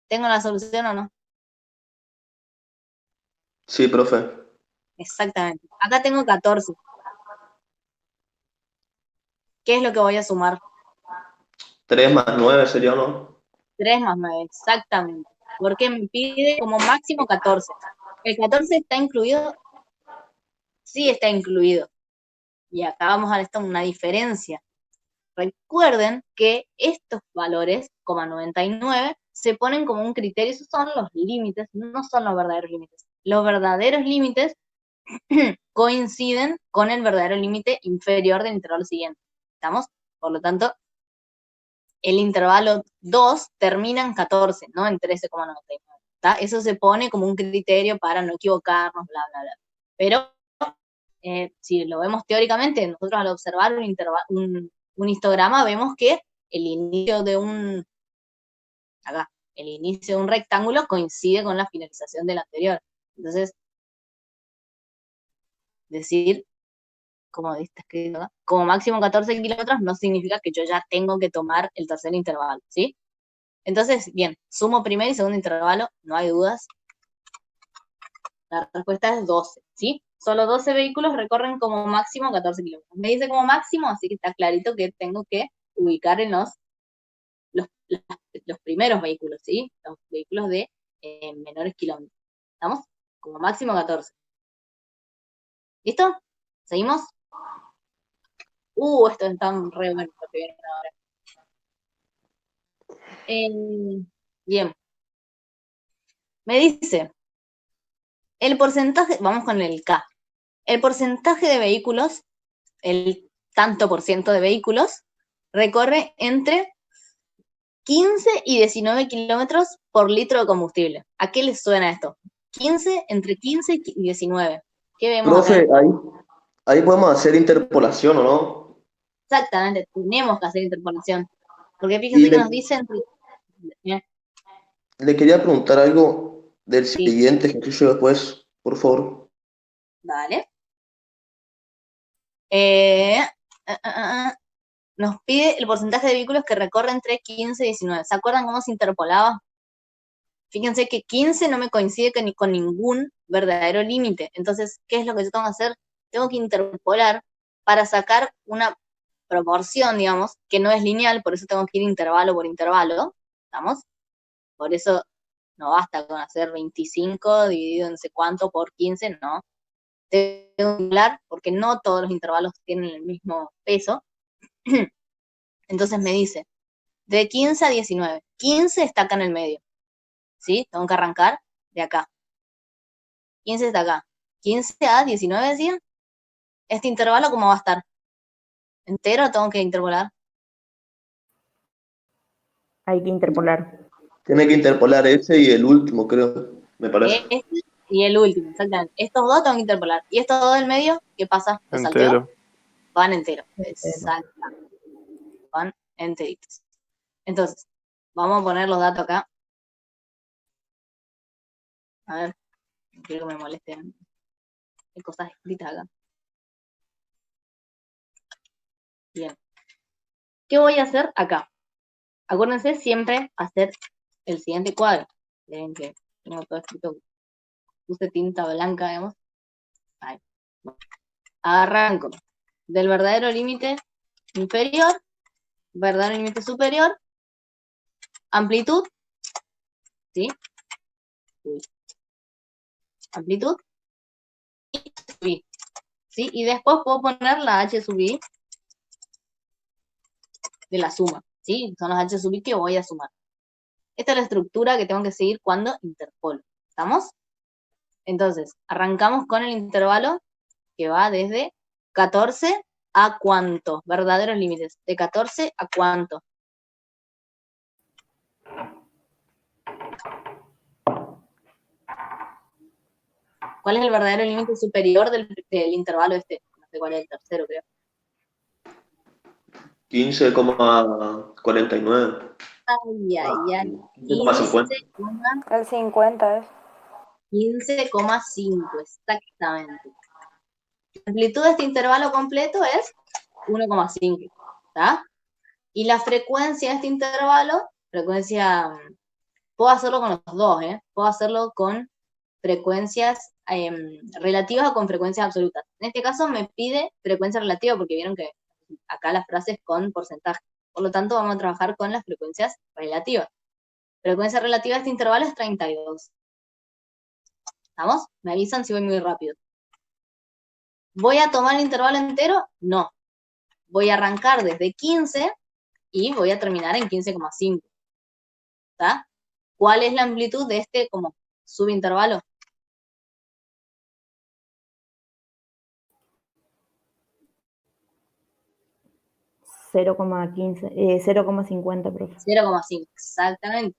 ¿Tengo la solución o no? Sí, profe. Exactamente. Acá tengo 14. ¿Qué es lo que voy a sumar? 3 más 9 sería, ¿no? 3 más 9, exactamente. Porque me pide como máximo 14. ¿El 14 está incluido? Sí está incluido. Y acá vamos a ver esto una diferencia. Recuerden que estos valores, 99, se ponen como un criterio. Esos son los límites, no son los verdaderos límites. Los verdaderos límites coinciden con el verdadero límite inferior del intervalo siguiente. ¿Estamos? Por lo tanto, el intervalo 2 termina en 14, no en 13,99. Eso se pone como un criterio para no equivocarnos, bla, bla, bla. Pero si lo vemos teóricamente, nosotros al observar un histograma vemos que el inicio de un rectángulo coincide con la finalización del anterior. Entonces, decir, como está escrito acá, como máximo 14 kilómetros no significa que yo ya tengo que tomar el tercer intervalo, ¿sí? Entonces, bien, sumo primer y segundo intervalo, no hay dudas. La respuesta es 12, ¿sí? Solo 12 vehículos recorren como máximo 14 kilómetros. Me dice como máximo, así que está clarito que tengo que ubicar en los primeros vehículos, ¿sí? Los vehículos de menores kilómetros. ¿Estamos? Como máximo 14. ¿Listo? ¿Seguimos? Esto está re bueno lo que viene ahora. Bien. Me dice, el porcentaje, vamos con el K. El porcentaje de vehículos, el tanto por ciento de vehículos, recorre entre 15 y 19 kilómetros por litro de combustible. ¿A qué les suena esto? Entre 15 y 19. ¿Qué vemos acá? Profe, ahí podemos hacer interpolación, ¿o no? Exactamente, tenemos que hacer interpolación. Porque Y fíjense que nos dicen... le quería preguntar algo del Sí, siguiente ejercicio después, por favor. vale. Nos pide el porcentaje de vehículos que recorren entre 15 y 19. ¿Se acuerdan cómo se interpolaba? Fíjense que 15 no me coincide con ningún verdadero límite. Entonces, ¿qué es lo que yo tengo que hacer? Tengo que interpolar para sacar una proporción, digamos, que no es lineal, por eso tengo que ir intervalo por intervalo, ¿estamos? Por eso no basta con hacer 25 dividido en no sé cuánto por 15, no. Tengo que calcular porque no todos los intervalos tienen el mismo peso. Entonces me dice, de 15 a 19, 15 está acá en el medio, ¿sí? Tengo que arrancar de acá. 15 está acá. 15 a 19 decían. ¿Este intervalo cómo va a estar? ¿Entero o tengo que interpolar? Hay que interpolar. Tiene que interpolar ese y el último, creo, me parece. Este y el último, exactamente. Estos dos tengo que interpolar. ¿Y estos dos del medio? ¿Qué pasa? ¿Los salteo? Entero. Van enteros. Exactamente. Van enteritos. Entonces, vamos a poner los datos acá. A ver, no quiero que me molesten. Hay cosas escritas acá. Bien. ¿Qué voy a hacer acá? Acuérdense siempre hacer el siguiente cuadro. Miren que tengo todo escrito. Puse tinta blanca, digamos. Ahí. Bueno. Arranco. Del verdadero límite inferior, verdadero límite superior, amplitud, ¿sí? Amplitud y sub i, ¿sí? Y después puedo poner la h sub i de la suma, ¿sí? Son las h sub i que voy a sumar. Esta es la estructura que tengo que seguir cuando interpolo. ¿Estamos? Entonces, arrancamos con el intervalo que va desde 14 a cuánto, verdaderos límites. ¿De 14 a cuánto? ¿Cuál es el verdadero límite superior del intervalo este? No sé cuál es el tercero, creo. 15,49. Ay, ay, ay. 15,50. 15,5, El 50 es. 15,5, exactamente. La amplitud de este intervalo completo es 1,5, ¿está? Y la frecuencia de este intervalo, puedo hacerlo con los dos, puedo hacerlo con frecuencias relativas o con frecuencias absolutas. En este caso me pide frecuencia relativa porque vieron que acá las frases con porcentaje. Por lo tanto, vamos a trabajar con las frecuencias relativas. Frecuencia relativa de este intervalo es 32. ¿Estamos? Me avisan si voy muy rápido. ¿Voy a tomar el intervalo entero? No. Voy a arrancar desde 15 y voy a terminar en 15,5. ¿Está? ¿Cuál es la amplitud de este como subintervalo? 0,50, profe. 0,5, exactamente.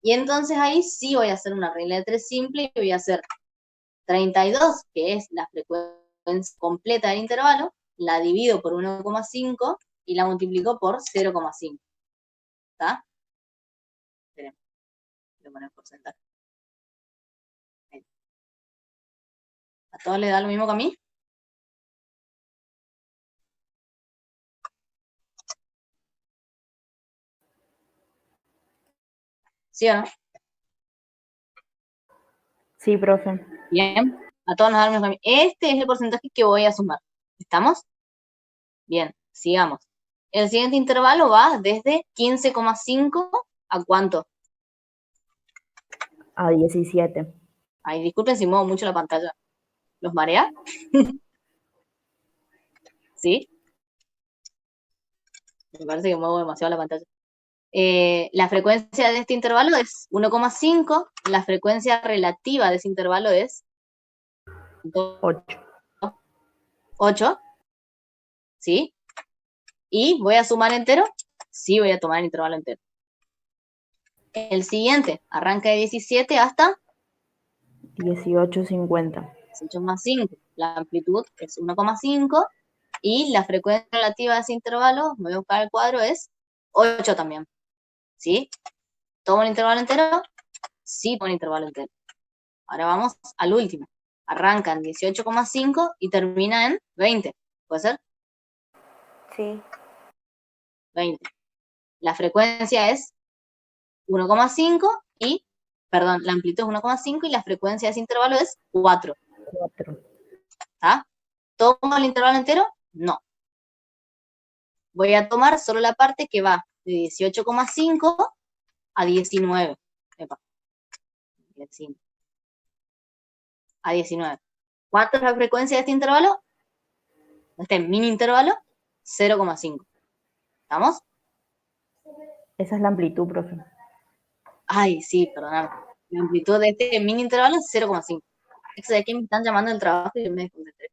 Y entonces ahí sí voy a hacer una regla de 3 simple y voy a hacer 32, que es la frecuencia completa del intervalo, la divido por 1,5 y la multiplico por 0,5. ¿Está? Esperemos. Voy a poner porcentaje. ¿A todos les da lo mismo que a mí? ¿Sí o no? Sí, profe. Bien. A todos nos da lo mismo que a mí. Este es el porcentaje que voy a sumar. ¿Estamos? Bien, sigamos. El siguiente intervalo va desde 15,5 ¿a cuánto? A 17. Ay, disculpen si muevo mucho la pantalla. ¿Los marea? ¿Sí? Me parece que muevo demasiado la pantalla. La frecuencia de este intervalo es 1,5. La frecuencia relativa de ese intervalo es 8. 8. ¿Sí? ¿Y voy a sumar entero? Sí, voy a tomar el intervalo entero. El siguiente arranca de 17 hasta 18,50. 18 más 5. La amplitud es 1,5 y la frecuencia relativa de ese intervalo, me voy a buscar el cuadro, es 8 también. ¿Sí? ¿Tomo el intervalo entero? Sí, tomo el intervalo entero. Ahora vamos al último. Arranca en 18,5 y termina en 20. ¿Puede ser? Sí. 20. La frecuencia es 1,5 y, perdón, la amplitud es 1,5 y la frecuencia de ese intervalo es 4. 4. ¿Está? ¿Tomo el intervalo entero? No. Voy a tomar solo la parte que va de 18,5 a 19. Epa. A 19. ¿Cuánto es la frecuencia de este intervalo? Este mini intervalo, 0,5. ¿Estamos? Esa es la amplitud, profe. Ay, sí, perdóname. La amplitud de este mini intervalo es 0,5. Eso de aquí me están llamando el trabajo y me desconcentré.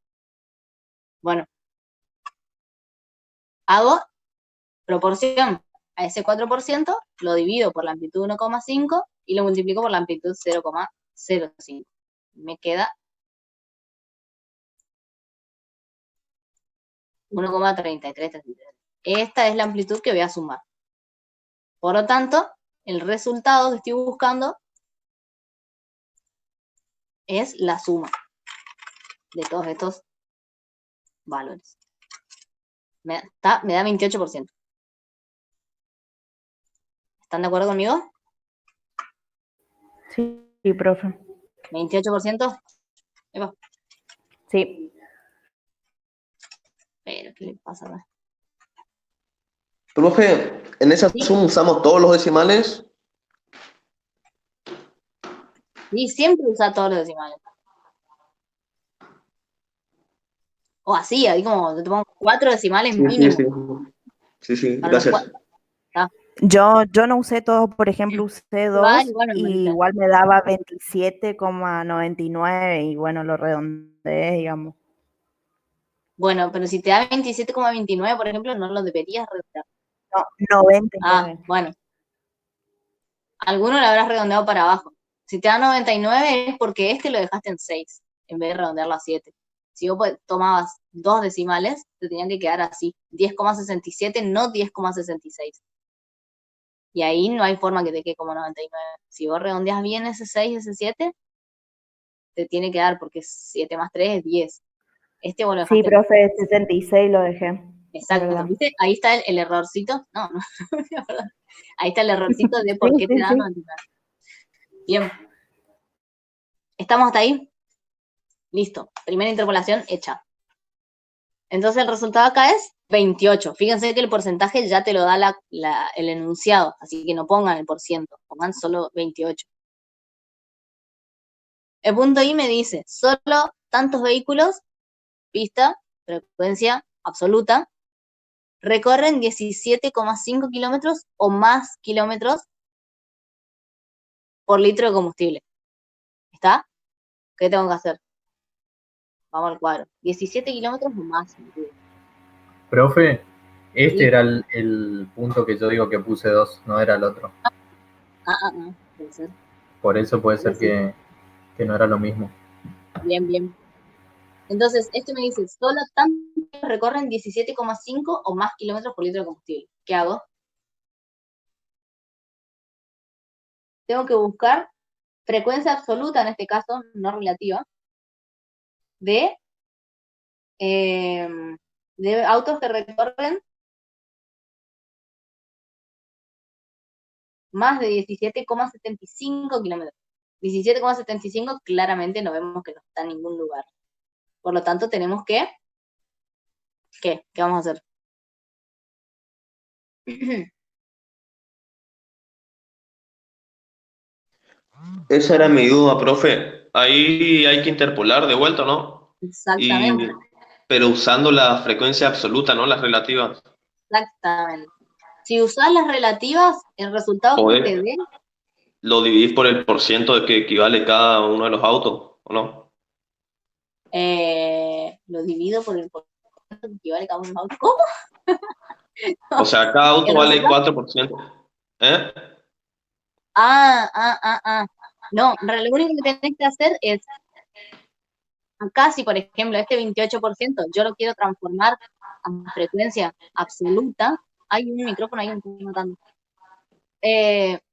Bueno. Hago proporción a ese 4%, lo divido por la amplitud 1,5 y lo multiplico por la amplitud 0,05. Me queda 1,33. Esta es la amplitud que voy a sumar. Por lo tanto, el resultado que estoy buscando es la suma de todos estos valores. Me da 28%. ¿Están de acuerdo conmigo? Sí, profe. 28%. Epa. Sí. Pero, ¿qué le pasa? Profe, ¿en esa Sí, suma usamos todos los decimales? sí, siempre usa todos los decimales. O así, ahí como yo te pongo 4 decimales Sí, mínimo. sí, Para los gracias. Yo no usé todo, por ejemplo, usé Igual, 2 bueno, y hermanita. igual me daba 27,99 y bueno, lo redondeé, digamos. Bueno, pero si te da 27,29, por ejemplo, no lo deberías redondear. No, 99. Bueno. Alguno lo habrás redondeado para abajo. Si te da 99 es porque este lo dejaste en 6, en vez de redondearlo a 7. Si vos tomabas 2 decimales, te tenían que quedar así, 10,67, no 10,66. Y ahí no hay forma que te quede como 99. Si vos redondeas bien ese 6, ese 7, te tiene que dar, porque 7 más 3 es 10. Vos lo Sí, dejaste. profe, 76 lo dejé. Exacto, ¿viste? Ahí está el errorcito. No, ahí está el errorcito de por qué te da 99. Bien. ¿Estamos hasta ahí? Listo. Primera interpolación hecha. Entonces el resultado acá es 28. Fíjense que el porcentaje ya te lo da el enunciado, así que no pongan el porciento, pongan solo 28. El punto I me dice, solo tantos vehículos, pista, frecuencia absoluta, recorren 17,5 kilómetros o más kilómetros por litro de combustible. ¿Está? ¿Qué tengo que hacer? Vamos al cuadro. 17 kilómetros o más. Profe, este Sí. era el punto que yo digo que puse 2, no era el otro. Puede ser. Por eso puede ser Sí. que no era lo mismo. Bien, bien. Entonces, esto me dice, solo tantos recorren 17,5 o más kilómetros por litro de combustible. ¿Qué hago? Tengo que buscar frecuencia absoluta, en este caso, no relativa, de autos que recorren más de 17,75 kilómetros. 17,75 claramente no vemos que no está en ningún lugar. Por lo tanto, tenemos que... ¿Qué? ¿Qué vamos a hacer? Esa era mi duda, profe. Ahí hay que interpolar de vuelta, ¿no? Exactamente. Pero usando la frecuencia absoluta, no las relativas. Exactamente. Si usás las relativas, el resultado que te dé, Lo dividís por el porciento de que equivale cada uno de los autos, ¿o no? lo divido por el porcentaje que equivale a cada uno de los autos. ¿Cómo? O sea, cada auto El vale resultado... 4%. ¿Eh? No, lo único que tenés que hacer es, acá si por ejemplo este 28% yo lo quiero transformar a frecuencia absoluta, hay un micrófono ahí que me está matando.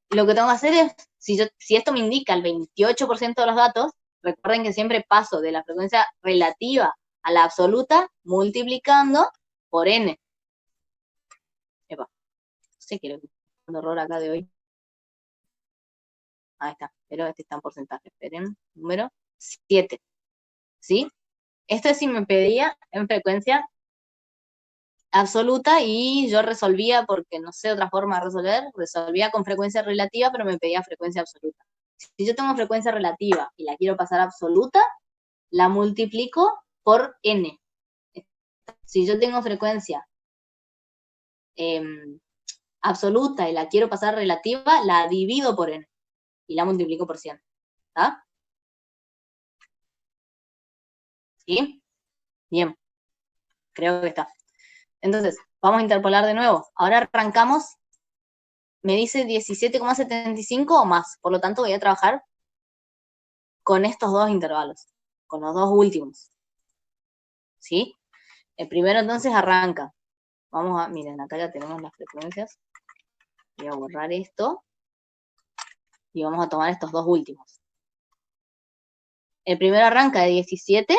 Lo que tengo que hacer es, si esto me indica el 28% de los datos, recuerden que siempre paso de la frecuencia relativa a la absoluta multiplicando por n. Epa, no sé qué es el error acá de hoy. Ahí está, pero este está en porcentaje. Esperen, número 7. ¿Sí? Esto es si me pedía en frecuencia absoluta y yo resolvía, porque no sé otra forma de resolver, resolvía con frecuencia relativa, pero me pedía frecuencia absoluta. Si yo tengo frecuencia relativa y la quiero pasar a absoluta, la multiplico por n. Si yo tengo frecuencia absoluta y la quiero pasar relativa, la divido por n y la multiplico por 100. ¿Está? ¿Sí? Bien. Creo que está. Entonces, vamos a interpolar de nuevo. Ahora arrancamos, me dice 17,75 o más. Por lo tanto, voy a trabajar con estos dos intervalos, con los dos últimos. ¿Sí? El primero entonces arranca. Vamos a, miren, acá ya tenemos las frecuencias. Voy a borrar esto. Y vamos a tomar estos dos últimos. El primero arranca de 17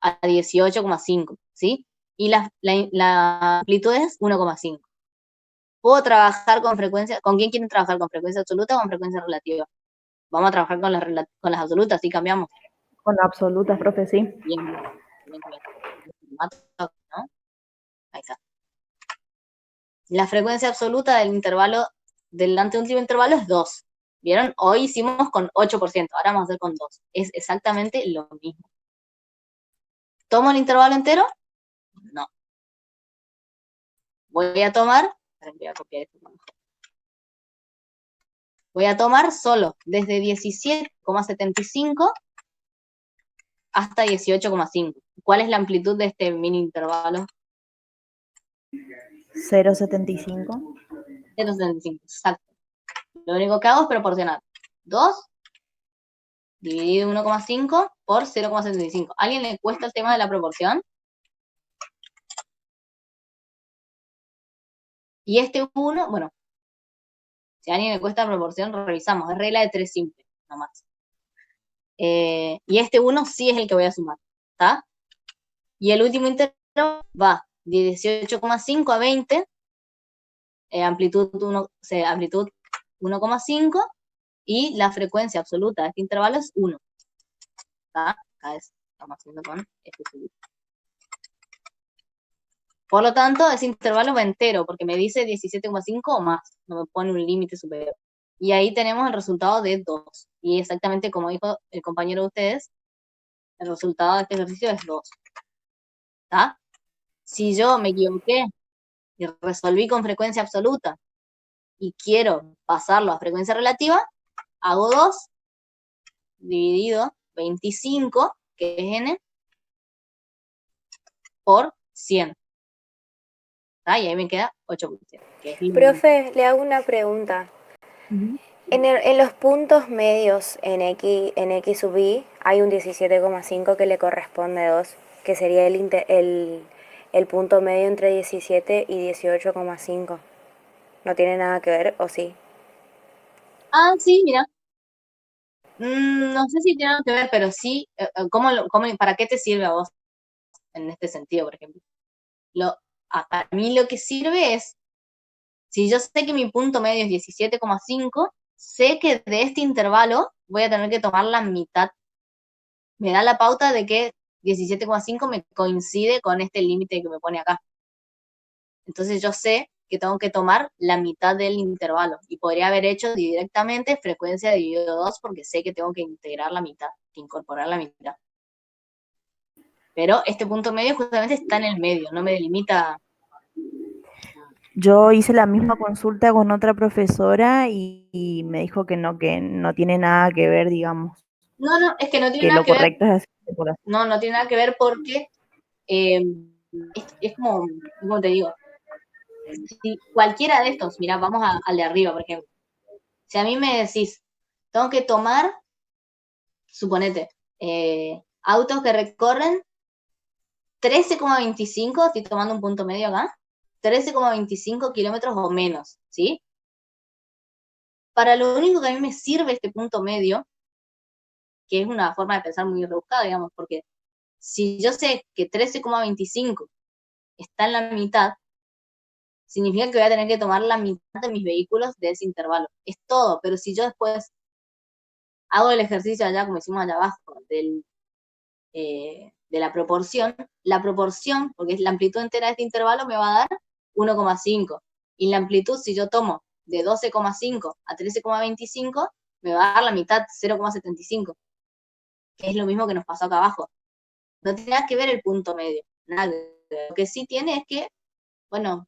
a 18,5, ¿sí? Y la amplitud es 1,5. ¿Puedo trabajar con frecuencia? ¿Con quién quieren trabajar? ¿Con frecuencia absoluta o con frecuencia relativa? Vamos a trabajar con las absolutas, ¿sí? Cambiamos. Con absolutas, profe, sí. Bien, bien. ¿No? Ahí está. La frecuencia absoluta del intervalo, del anteúltimo intervalo es 2. ¿Vieron? Hoy hicimos con 8%, ahora vamos a hacer con 2. Es exactamente lo mismo. ¿Tomo el intervalo entero? No. Voy a tomar, voy a copiar esto. Voy a tomar solo desde 17,75 hasta 18,5. ¿Cuál es la amplitud de este mini intervalo? 0,75. 0,75, exacto. Lo único que hago es proporcionar 2 dividido 1,5 por 0,75. ¿A alguien le cuesta el tema de la proporción? Y este 1, bueno, si a alguien le cuesta la proporción, revisamos, es regla de 3 simple, nomás. Y este 1 sí es el que voy a sumar, ¿está? Y el último intervalo va de 18,5 a 20, amplitud 1,5, y la frecuencia absoluta de este intervalo es 1. ¿Está? Acá estamos haciendo con este subir. Por lo tanto, ese intervalo va entero, porque me dice 17,5 o más, no me pone un límite superior. Y ahí tenemos el resultado de 2. Y exactamente como dijo el compañero de ustedes, el resultado de este ejercicio es 2. ¿Está? Si yo me equivoqué y resolví con frecuencia absoluta y quiero pasarlo a frecuencia relativa, hago 2 dividido 25, que es n, por 100. ¿Está? Y ahí me queda 8%. Que es Profe, le hago una pregunta. En los puntos medios en X sub I hay un 17,5 que le corresponde a 2, que sería el punto medio entre 17 y 18,5. ¿No tiene nada que ver o sí? Ah, sí, mira. No sé si tiene algo que ver, pero sí, ¿para qué te sirve a vos en este sentido, por ejemplo? Para mí lo que sirve es, si yo sé que mi punto medio es 17,5, sé que de este intervalo voy a tener que tomar la mitad. Me da la pauta de que 17,5 me coincide con este límite que me pone acá. Entonces yo sé que tengo que tomar la mitad del intervalo. Y podría haber hecho directamente frecuencia dividido 2 porque sé que tengo que integrar la mitad, que incorporar la mitad. Pero este punto medio justamente está en el medio, no me delimita. Yo hice la misma consulta con otra profesora y me dijo que no tiene nada que ver, digamos, No, es que no tiene que nada lo que ver. correcto es hacer por así. No tiene nada que ver porque es como te digo, si cualquiera de estos, mira, vamos al de arriba, por ejemplo. Si a mí me decís, tengo que tomar, suponete, autos que recorren 13,25, estoy tomando un punto medio acá, 13,25 kilómetros o menos, ¿sí? Para lo único que a mí me sirve este punto medio, que es una forma de pensar muy rebuscada, digamos, porque si yo sé que 13,25 está en la mitad, significa que voy a tener que tomar la mitad de mis vehículos de ese intervalo. Es todo, pero si yo después hago el ejercicio allá, como hicimos allá abajo, de la proporción, porque es la amplitud entera de este intervalo, me va a dar 1,5. Y la amplitud, si yo tomo de 12,5 a 13,25, me va a dar la mitad, 0,75, que es lo mismo que nos pasó acá abajo. No tiene nada que ver el punto medio, nada. Lo que sí tiene es que, bueno,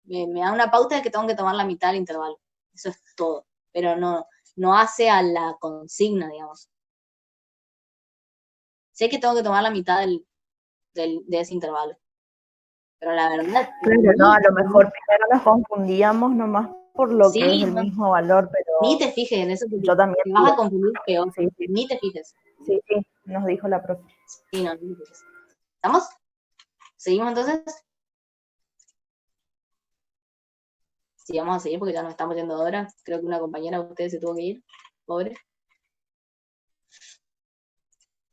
me da una pauta de que tengo que tomar la mitad del intervalo. Eso es todo. Pero no hace a la consigna, digamos. Sé que tengo que tomar la mitad de ese intervalo. Pero la verdad, Claro, no, a lo mejor primero nos confundíamos nomás por lo que es sí, el mismo valor, ni pero te fijes en eso, porque yo también te vas a confundir peor. sí, sí, Ni te fijes. sí, nos dijo la profe. Sí, no, ni te fijes. ¿Estamos? ¿Seguimos entonces? Sí, vamos a seguir porque ya nos estamos yendo ahora. Creo que una compañera de ustedes se tuvo que ir. Pobre.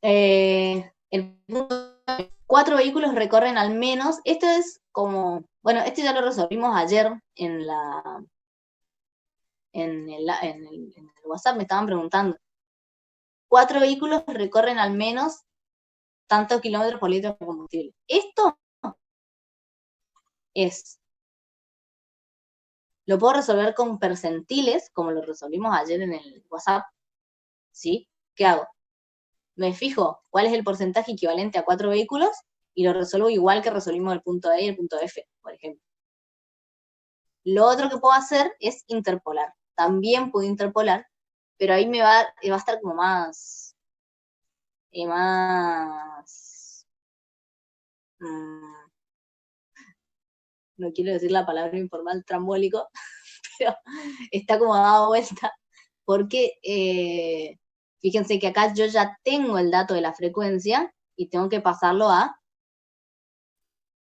El punto 4 vehículos recorren al menos. Esto es como. Bueno, este ya lo resolvimos ayer en el WhatsApp, me estaban preguntando. 4 vehículos recorren al menos tantos kilómetros por litro de combustible. Esto lo puedo resolver con percentiles, como lo resolvimos ayer en el WhatsApp, ¿sí? ¿Qué hago? Me fijo cuál es el porcentaje equivalente a 4 vehículos y lo resuelvo igual que resolvimos el punto E y el punto F, por ejemplo. Lo otro que puedo hacer es interpolar. También puedo interpolar, pero ahí va a estar como más no quiero decir la palabra informal, trambólico, pero está como dado vuelta, porque Fíjense que acá yo ya tengo el dato de la frecuencia y tengo que pasarlo a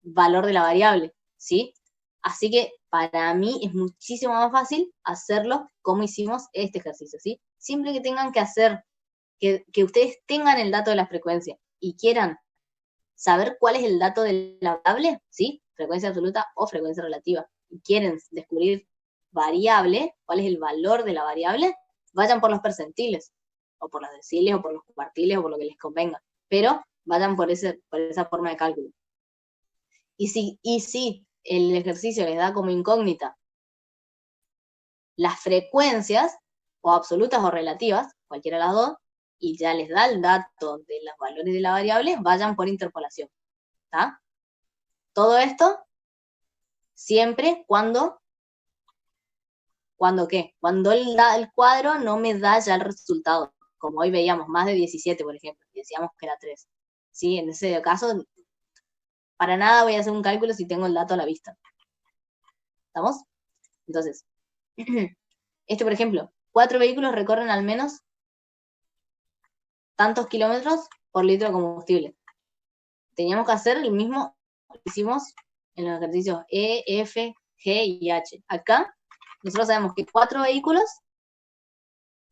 valor de la variable, ¿sí? Así que para mí es muchísimo más fácil hacerlo como hicimos este ejercicio, ¿sí? Siempre que tengan que hacer, que ustedes tengan el dato de la frecuencia y quieran saber cuál es el dato de la variable, ¿sí? Frecuencia absoluta o frecuencia relativa, y quieren descubrir variable, cuál es el valor de la variable, vayan por los percentiles, o por los deciles, o por los cuartiles, o por lo que les convenga, pero vayan por esa forma de cálculo. Y si el ejercicio les da como incógnita las frecuencias, o absolutas o relativas, cualquiera de las dos, y ya les da el dato de los valores de la variable, vayan por interpolación. ¿Está? Todo esto siempre cuando ¿qué? Cuando el cuadro no me da ya el resultado, como hoy veíamos más de 17, por ejemplo, y decíamos que era 3. ¿Sí? En ese caso, para nada voy a hacer un cálculo si tengo el dato a la vista. ¿Estamos? Entonces, por ejemplo, 4 vehículos recorren al menos tantos kilómetros por litro de combustible. Teníamos que hacer el mismo que hicimos en los ejercicios E, F, G y H. Acá, nosotros sabemos que 4 vehículos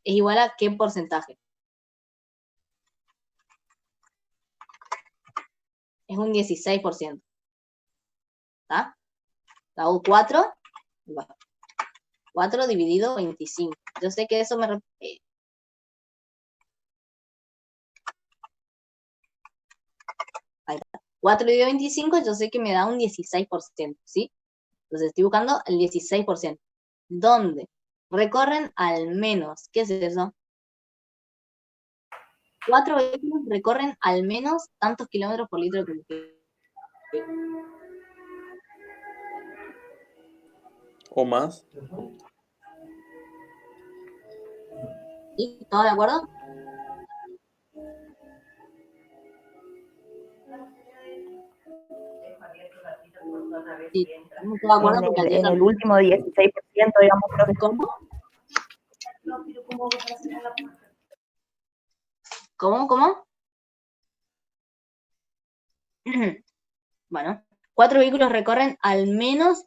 es igual a qué porcentaje. Es un 16%. ¿Está? Hago 4, 4 dividido 25. Yo sé que eso me... 4 dividido 25, yo sé que me da un 16%, ¿sí? Entonces estoy buscando el 16%. ¿Dónde? Recorren al menos, ¿qué es eso? 4 vehículos recorren al menos tantos kilómetros por litro de combustible. ¿O más? ¿Sí? ¿Todos de acuerdo? Sí, estamos todos de acuerdo porque ayer En el último 16%, digamos, profe. ¿Cómo? ¿Cómo? Bueno, 4 vehículos recorren al menos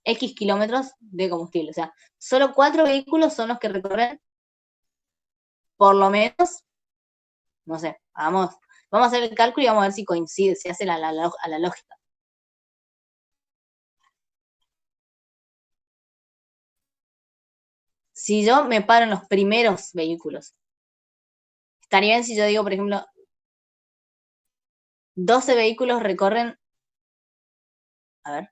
X kilómetros de combustible. O sea, solo 4 vehículos son los que recorren por lo menos, no sé, vamos a hacer el cálculo y vamos a ver si coincide, si hace a la lógica. Si yo me paro en los primeros vehículos, estaría bien si yo digo, por ejemplo, 12 vehículos recorren, a ver,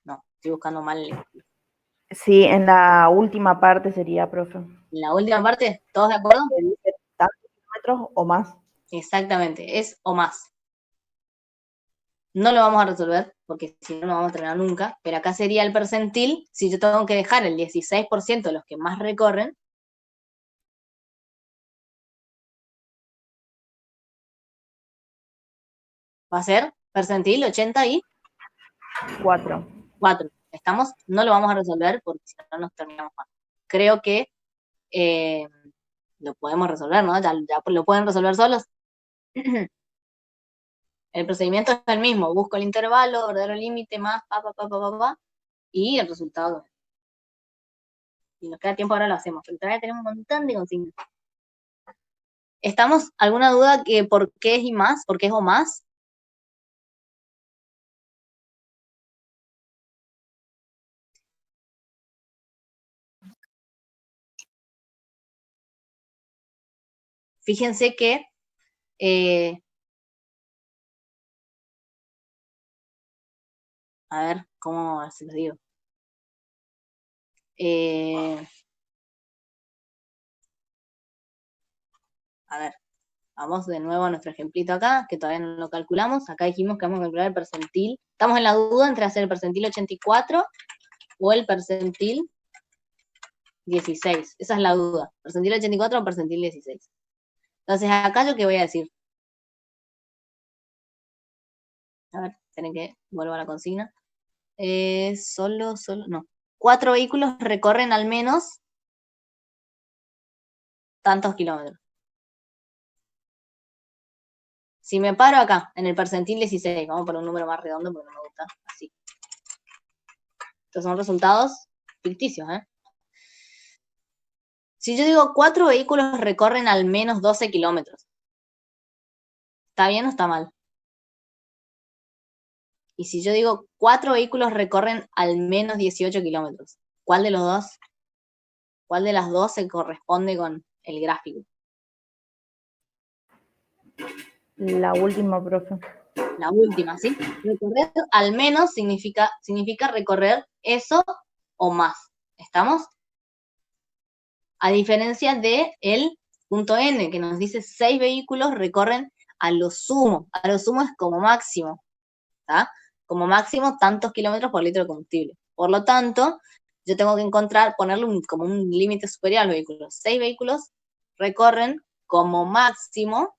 no, estoy buscando mal el ejemplo. Sí, en la última parte sería, profe. En la última parte, ¿todos de acuerdo? ¿Tantos kilómetros o más? Exactamente, es o más. No lo vamos a resolver, porque si no, no vamos a terminar nunca, pero acá sería el percentil, si yo tengo que dejar el 16% de los que más recorren, va a ser percentil 84. ¿Estamos? No lo vamos a resolver porque si no nos terminamos más. Creo que lo podemos resolver, ¿no? Ya lo pueden resolver solos. El procedimiento es el mismo, busco el intervalo, verdadero límite, más, y el resultado. Si nos queda tiempo ahora lo hacemos, pero todavía tenemos un montón de consignas. ¿Estamos? ¿Alguna duda que por qué es y más? ¿Por qué es o más? Fíjense que a ver, ¿cómo se los digo? A ver, vamos de nuevo a nuestro ejemplito acá, que todavía no lo calculamos. Acá dijimos que vamos a calcular el percentil. Estamos en la duda entre hacer el percentil 84 o el percentil 16. Esa es la duda. ¿Percentil 84 o percentil 16? Entonces, acá yo que voy a decir. A ver, tienen que vuelvo a la consigna. No. 4 vehículos recorren al menos tantos kilómetros. Si me paro acá, en el percentil 16, vamos por un número más redondo porque no me gusta, así. Estos son resultados ficticios, ¿eh? Si yo digo 4 vehículos recorren al menos 12 kilómetros, ¿está bien o está mal? Y si yo digo 4 vehículos recorren al menos 18 kilómetros, ¿cuál de los dos? ¿Cuál de las dos se corresponde con el gráfico? La última, profe. La última, ¿sí? Recorrer al menos significa recorrer eso o más. ¿Estamos? A diferencia de el punto N, que nos dice 6 vehículos recorren a lo sumo. A lo sumo es como máximo. ¿Tá? Como máximo tantos kilómetros por litro de combustible. Por lo tanto, yo tengo que ponerle como un límite superior a los vehículos. 6 vehículos recorren como máximo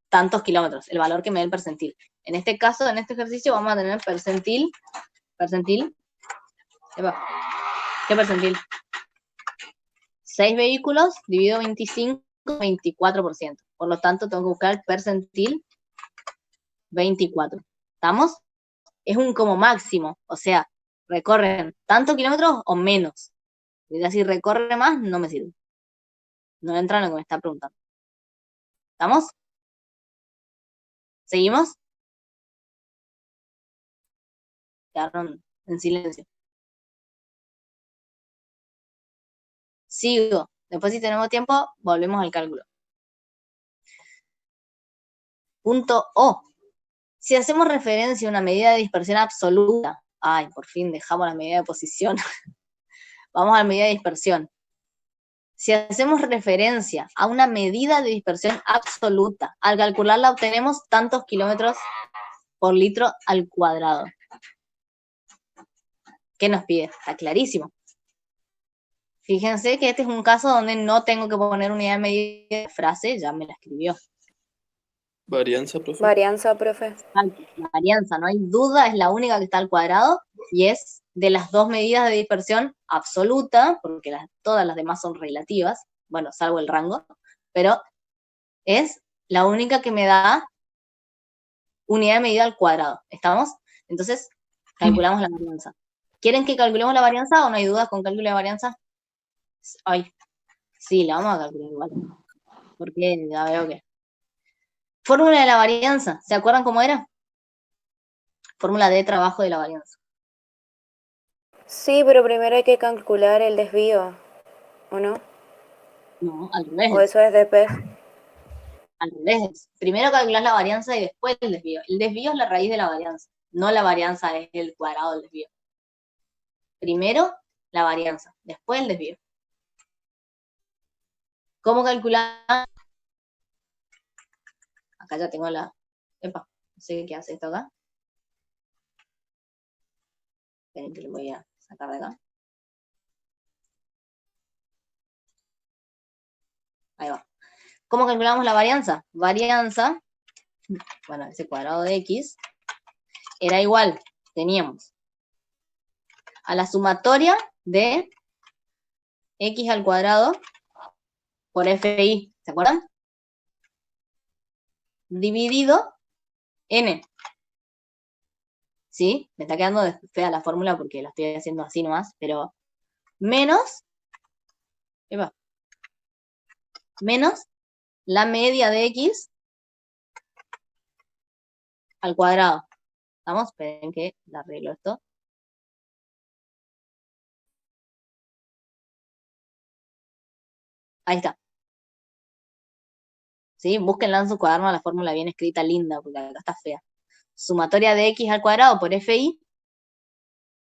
tantos kilómetros, el valor que me dé el percentil. En este caso, en este ejercicio, vamos a tener percentil. ¿Qué percentil? 6 vehículos dividido 25, 24%. Por lo tanto, tengo que buscar el percentil 24. ¿Estamos? Es un como máximo, o sea, recorren tantos kilómetros o menos. Y si recorre más, no me sirve. No entra en lo que me está preguntando. ¿Estamos? ¿Seguimos? Quedaron en silencio. Sigo. Después, si tenemos tiempo, volvemos al cálculo. Punto O. Si hacemos referencia a una medida de dispersión absoluta, ay, por fin dejamos la medida de posición. Vamos a la medida de dispersión. Si hacemos referencia a una medida de dispersión absoluta, al calcularla obtenemos tantos kilómetros por litro al cuadrado. ¿Qué nos pide? Está clarísimo. Fíjense que este es un caso donde no tengo que poner unidad de medida de frase, ya me la escribió. Varianza, profe. Varianza, profe. La varianza, no hay duda, es la única que está al cuadrado y es de las dos medidas de dispersión absoluta, porque todas las demás son relativas, bueno, salvo el rango, pero es la única que me da unidad de medida al cuadrado. ¿Estamos? Entonces, calculamos la varianza. ¿Quieren que calculemos la varianza o no hay dudas con cálculo de varianza? Ay, sí, la vamos a calcular igual. Porque ya veo que... Fórmula de la varianza, ¿se acuerdan cómo era? Fórmula de trabajo de la varianza. Sí, pero primero hay que calcular el desvío, ¿o no? No, al revés. ¿O eso es después? Al revés. Primero calculás la varianza y después el desvío. El desvío es la raíz de la varianza, no la varianza es el cuadrado del desvío. Primero la varianza, después el desvío. ¿Cómo calcular? Acá ya tengo la... Epa, no sé qué hace esto acá. Esperen que lo voy a sacar de acá. Ahí va. ¿Cómo calculamos la varianza? Varianza, bueno, ese cuadrado de x, era igual, teníamos a la sumatoria de x al cuadrado por fi, ¿se acuerdan? Dividido n. ¿Sí? Me está quedando fea la fórmula porque la estoy haciendo así nomás, pero menos, menos la media de x al cuadrado. ¿Estamos? Esperen que le arreglo esto. Ahí está. ¿Sí? Búsquenla en su cuaderno la fórmula bien escrita, linda, porque acá está fea. Sumatoria de x al cuadrado por fi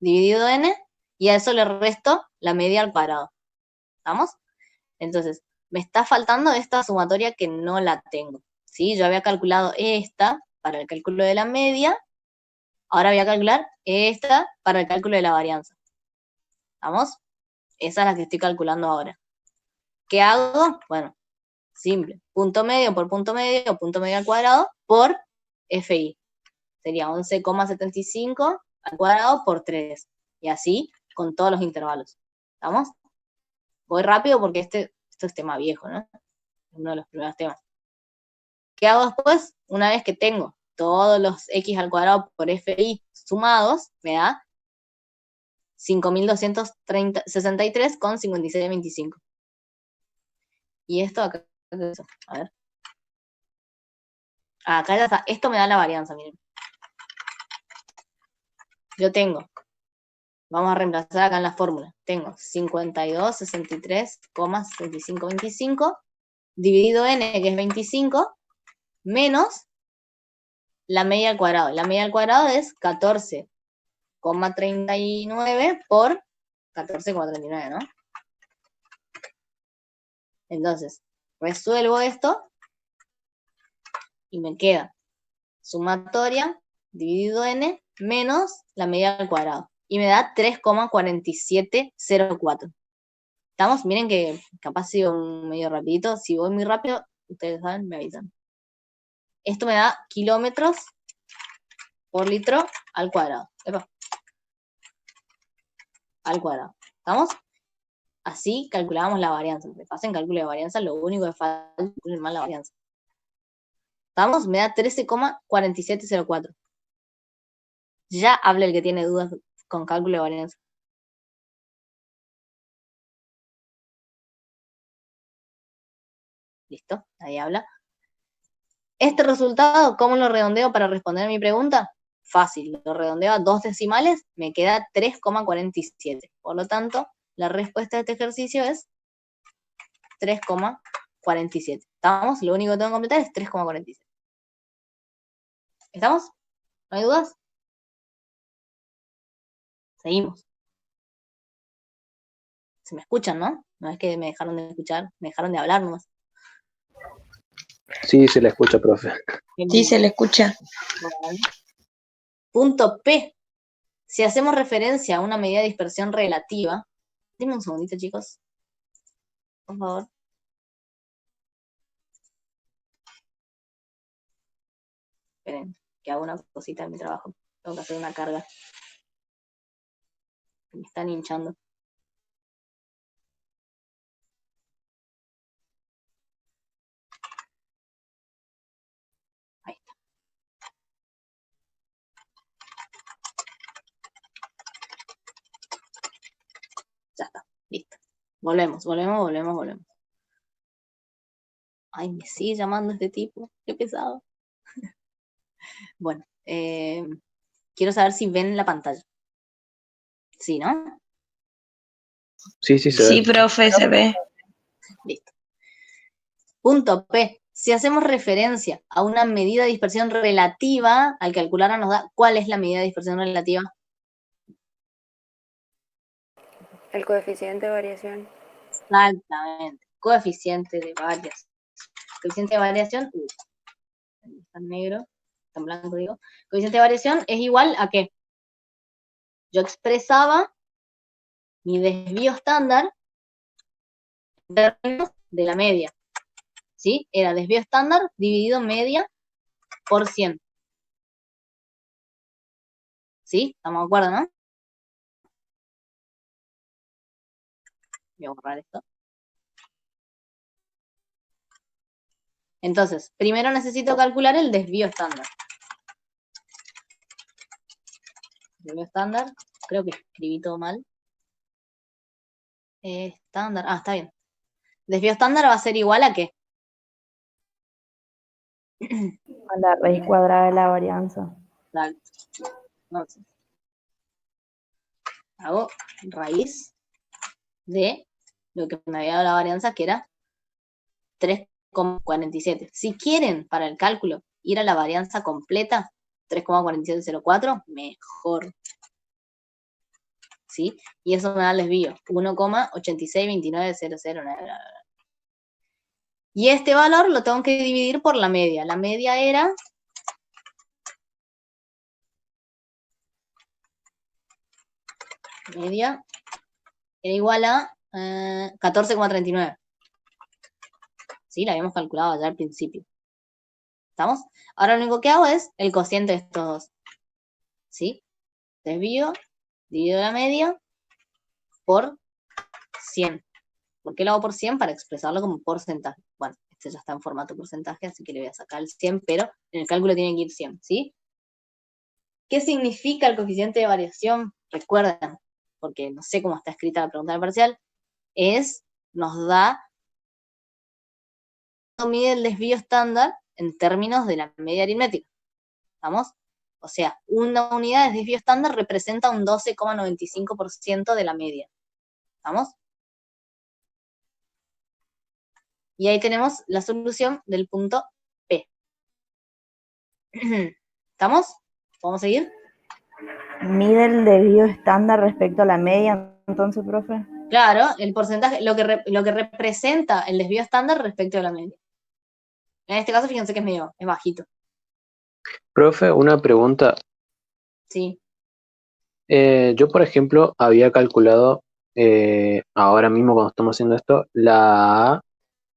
dividido n, y a eso le resto la media al cuadrado. ¿Estamos? Entonces, me está faltando esta sumatoria que no la tengo. ¿Sí? Yo había calculado esta para el cálculo de la media, ahora voy a calcular esta para el cálculo de la varianza. ¿Estamos? Esa es la que estoy calculando ahora. ¿Qué hago? Bueno, simple. Punto medio al cuadrado por fi. Sería 11,75 al cuadrado por 3. Y así con todos los intervalos. ¿Estamos? Voy rápido porque esto es tema viejo, ¿no? Uno de los primeros temas. ¿Qué hago después? Una vez que tengo todos los x al cuadrado por fi sumados, me da 5.263,5625. Y esto acá, a ver. Acá ya está. Esto me da la varianza, miren. Yo tengo, vamos a reemplazar acá en la fórmula, tengo 52,63,6525 dividido n, que es 25, menos la media al cuadrado. La media al cuadrado es 14,39 por 14,39, ¿no? Entonces, resuelvo esto y me queda sumatoria dividido n menos la media al cuadrado. Y me da 3,4704. ¿Estamos? Miren que capaz sigo medio rapidito. Si voy muy rápido, ustedes saben, me avisan. Esto me da kilómetros por litro al cuadrado. Epa. Al cuadrado. ¿Estamos? Así calculamos la varianza. Me pasen cálculo de varianza, lo único que falta es calcular mal la varianza. ¿Estamos? Me da 13,4704. Ya habla el que tiene dudas con cálculo de varianza. Listo, ahí habla. Este resultado, ¿cómo lo redondeo para responder a mi pregunta? Fácil, lo redondeo a 2 decimales, me queda 3,47. Por lo tanto, la respuesta de este ejercicio es 3,47. ¿Estamos? Lo único que tengo que completar es 3,47. ¿Estamos? ¿No hay dudas? Seguimos. Se me escuchan, ¿no? No es que me dejaron de escuchar, me dejaron de hablar nomás. Sí, se la escucha, profe. Sí, se le escucha. Punto P. Si hacemos referencia a una medida de dispersión relativa, dime un segundito, chicos, por favor. Esperen, que hago una cosita en mi trabajo. Tengo que hacer una carga. Me están hinchando. Ahí está. Ya está, listo. Volvemos. Ay, me sigue llamando este tipo. Qué pesado. Bueno, quiero saber si ven la pantalla. Sí, ¿no? Sí, se Sí, ve. profe, se ve. Listo. Punto P. Si hacemos referencia a una medida de dispersión relativa, al calcularla nos da, ¿cuál es la medida de dispersión relativa? El coeficiente de variación. Exactamente. Coeficiente de variación. Coeficiente de variación, está en negro, está en blanco, digo. Coeficiente de variación es igual a que yo expresaba mi desvío estándar en términos de la media. ¿Sí? Era desvío estándar dividido media por 100. ¿Sí? ¿Estamos de acuerdo, no? Voy a borrar esto. Entonces, primero necesito calcular el desvío estándar. Desvío estándar, creo que escribí todo mal. Estándar, está bien. Desvío estándar va a ser igual a ¿qué? A la raíz cuadrada de la varianza. Exacto. Entonces, hago raíz de lo que me había dado la varianza, que era 3,47. Si quieren, para el cálculo, ir a la varianza completa, 3,4704, mejor. ¿Sí? Y eso me da el desvío, 1,862900. Y este valor lo tengo que dividir por la media. La media era... Media era igual a 14,39. ¿Sí? La habíamos calculado ya al principio. ¿Estamos? Ahora lo único que hago es el cociente de estos dos. ¿Sí? Desvío, dividido la media, por 100. ¿Por qué lo hago por 100? Para expresarlo como porcentaje. Bueno, este ya está en formato porcentaje, así que le voy a sacar el 100, pero en el cálculo tiene que ir 100, ¿sí? ¿Qué significa el coeficiente de variación? Recuerden, porque no sé cómo está escrita la pregunta del parcial, nos da, mide el desvío estándar en términos de la media aritmética. ¿Estamos? O sea, una unidad de desvío estándar representa un 12,95% de la media. ¿Estamos? Y ahí tenemos la solución del punto P. ¿Estamos? ¿Podemos seguir? ¿Mide el desvío estándar respecto a la media, entonces, profe? Claro, el porcentaje, lo que representa el desvío estándar respecto a la media. En este caso, fíjense que es bajito. Profe, una pregunta. Sí. Yo, por ejemplo, había calculado, ahora mismo cuando estamos haciendo esto,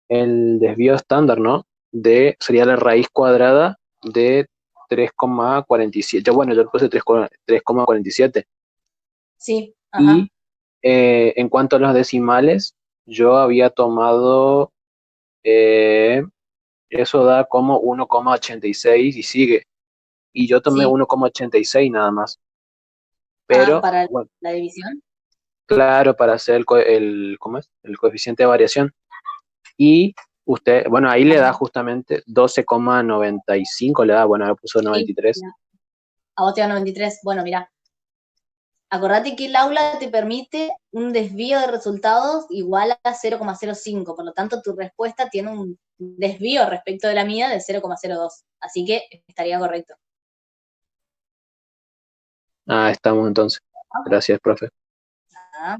el desvío estándar, ¿no? Sería la raíz cuadrada de 3,47. Bueno, yo le puse 3,47. Sí, ajá. Y en cuanto a los decimales, yo había tomado, eso da como 1,86 y sigue. Y yo tomé Sí. 1,86 nada más. Pero, para bueno, la división. claro, para hacer ¿cómo es? El coeficiente de variación. Y usted, bueno, ahí le da justamente 12,95, le da, bueno, ahora puso 93. Sí, a vos te da 93. Bueno, mira, acordate que el aula te permite un desvío de resultados igual a 0,05, por lo tanto tu respuesta tiene un desvío respecto de la mía de 0,02, así que estaría correcto. Ah, estamos entonces. Gracias, profe. Ah,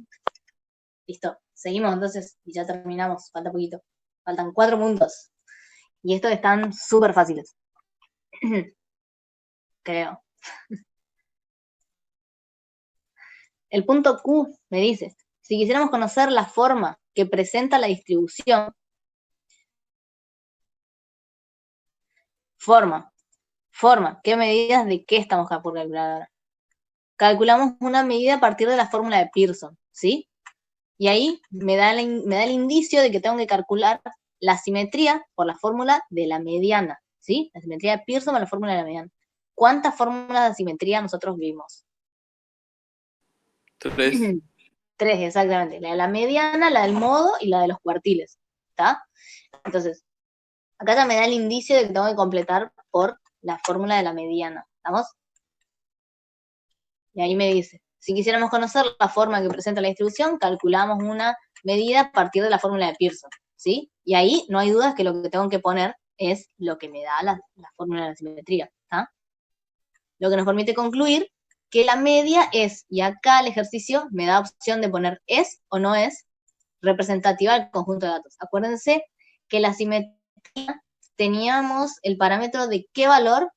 listo, seguimos entonces y ya terminamos, falta poquito. Faltan 4 puntos. Y estos están súper fáciles. Creo. El punto Q me dice, si quisiéramos conocer la forma que presenta la distribución, forma, ¿qué medidas de qué estamos por calcular ahora? Calculamos una medida a partir de la fórmula de Pearson, ¿sí? Y ahí me da el indicio de que tengo que calcular la simetría por la fórmula de la mediana, ¿sí? La simetría de Pearson por la fórmula de la mediana. ¿Cuántas fórmulas de simetría nosotros vimos? 3. 3, exactamente. La de la mediana, la del modo y la de los cuartiles. ¿Está? Entonces, acá ya me da el indicio de que tengo que completar por la fórmula de la mediana. ¿Estamos? Y ahí me dice, si quisiéramos conocer la forma que presenta la distribución, calculamos una medida a partir de la fórmula de Pearson. ¿Sí? Y ahí no hay dudas que lo que tengo que poner es lo que me da la fórmula de la simetría. ¿Está? Lo que nos permite concluir que la media es, y acá el ejercicio me da opción de poner es o no es representativa del conjunto de datos. Acuérdense que la simetría teníamos el parámetro de qué valor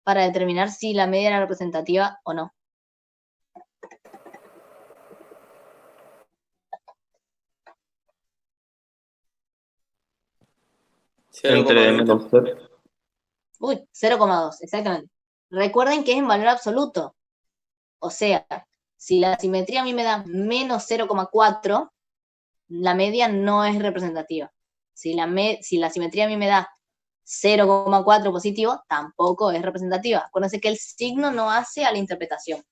para determinar si la media era representativa o no. Entre menos 3. Uy, 0,2, exactamente. Recuerden que es en valor absoluto. O sea, si la simetría a mí me da menos 0,4, la media no es representativa. Si la simetría a mí me da 0,4 positivo, tampoco es representativa. Acuérdense que el signo no hace a la interpretación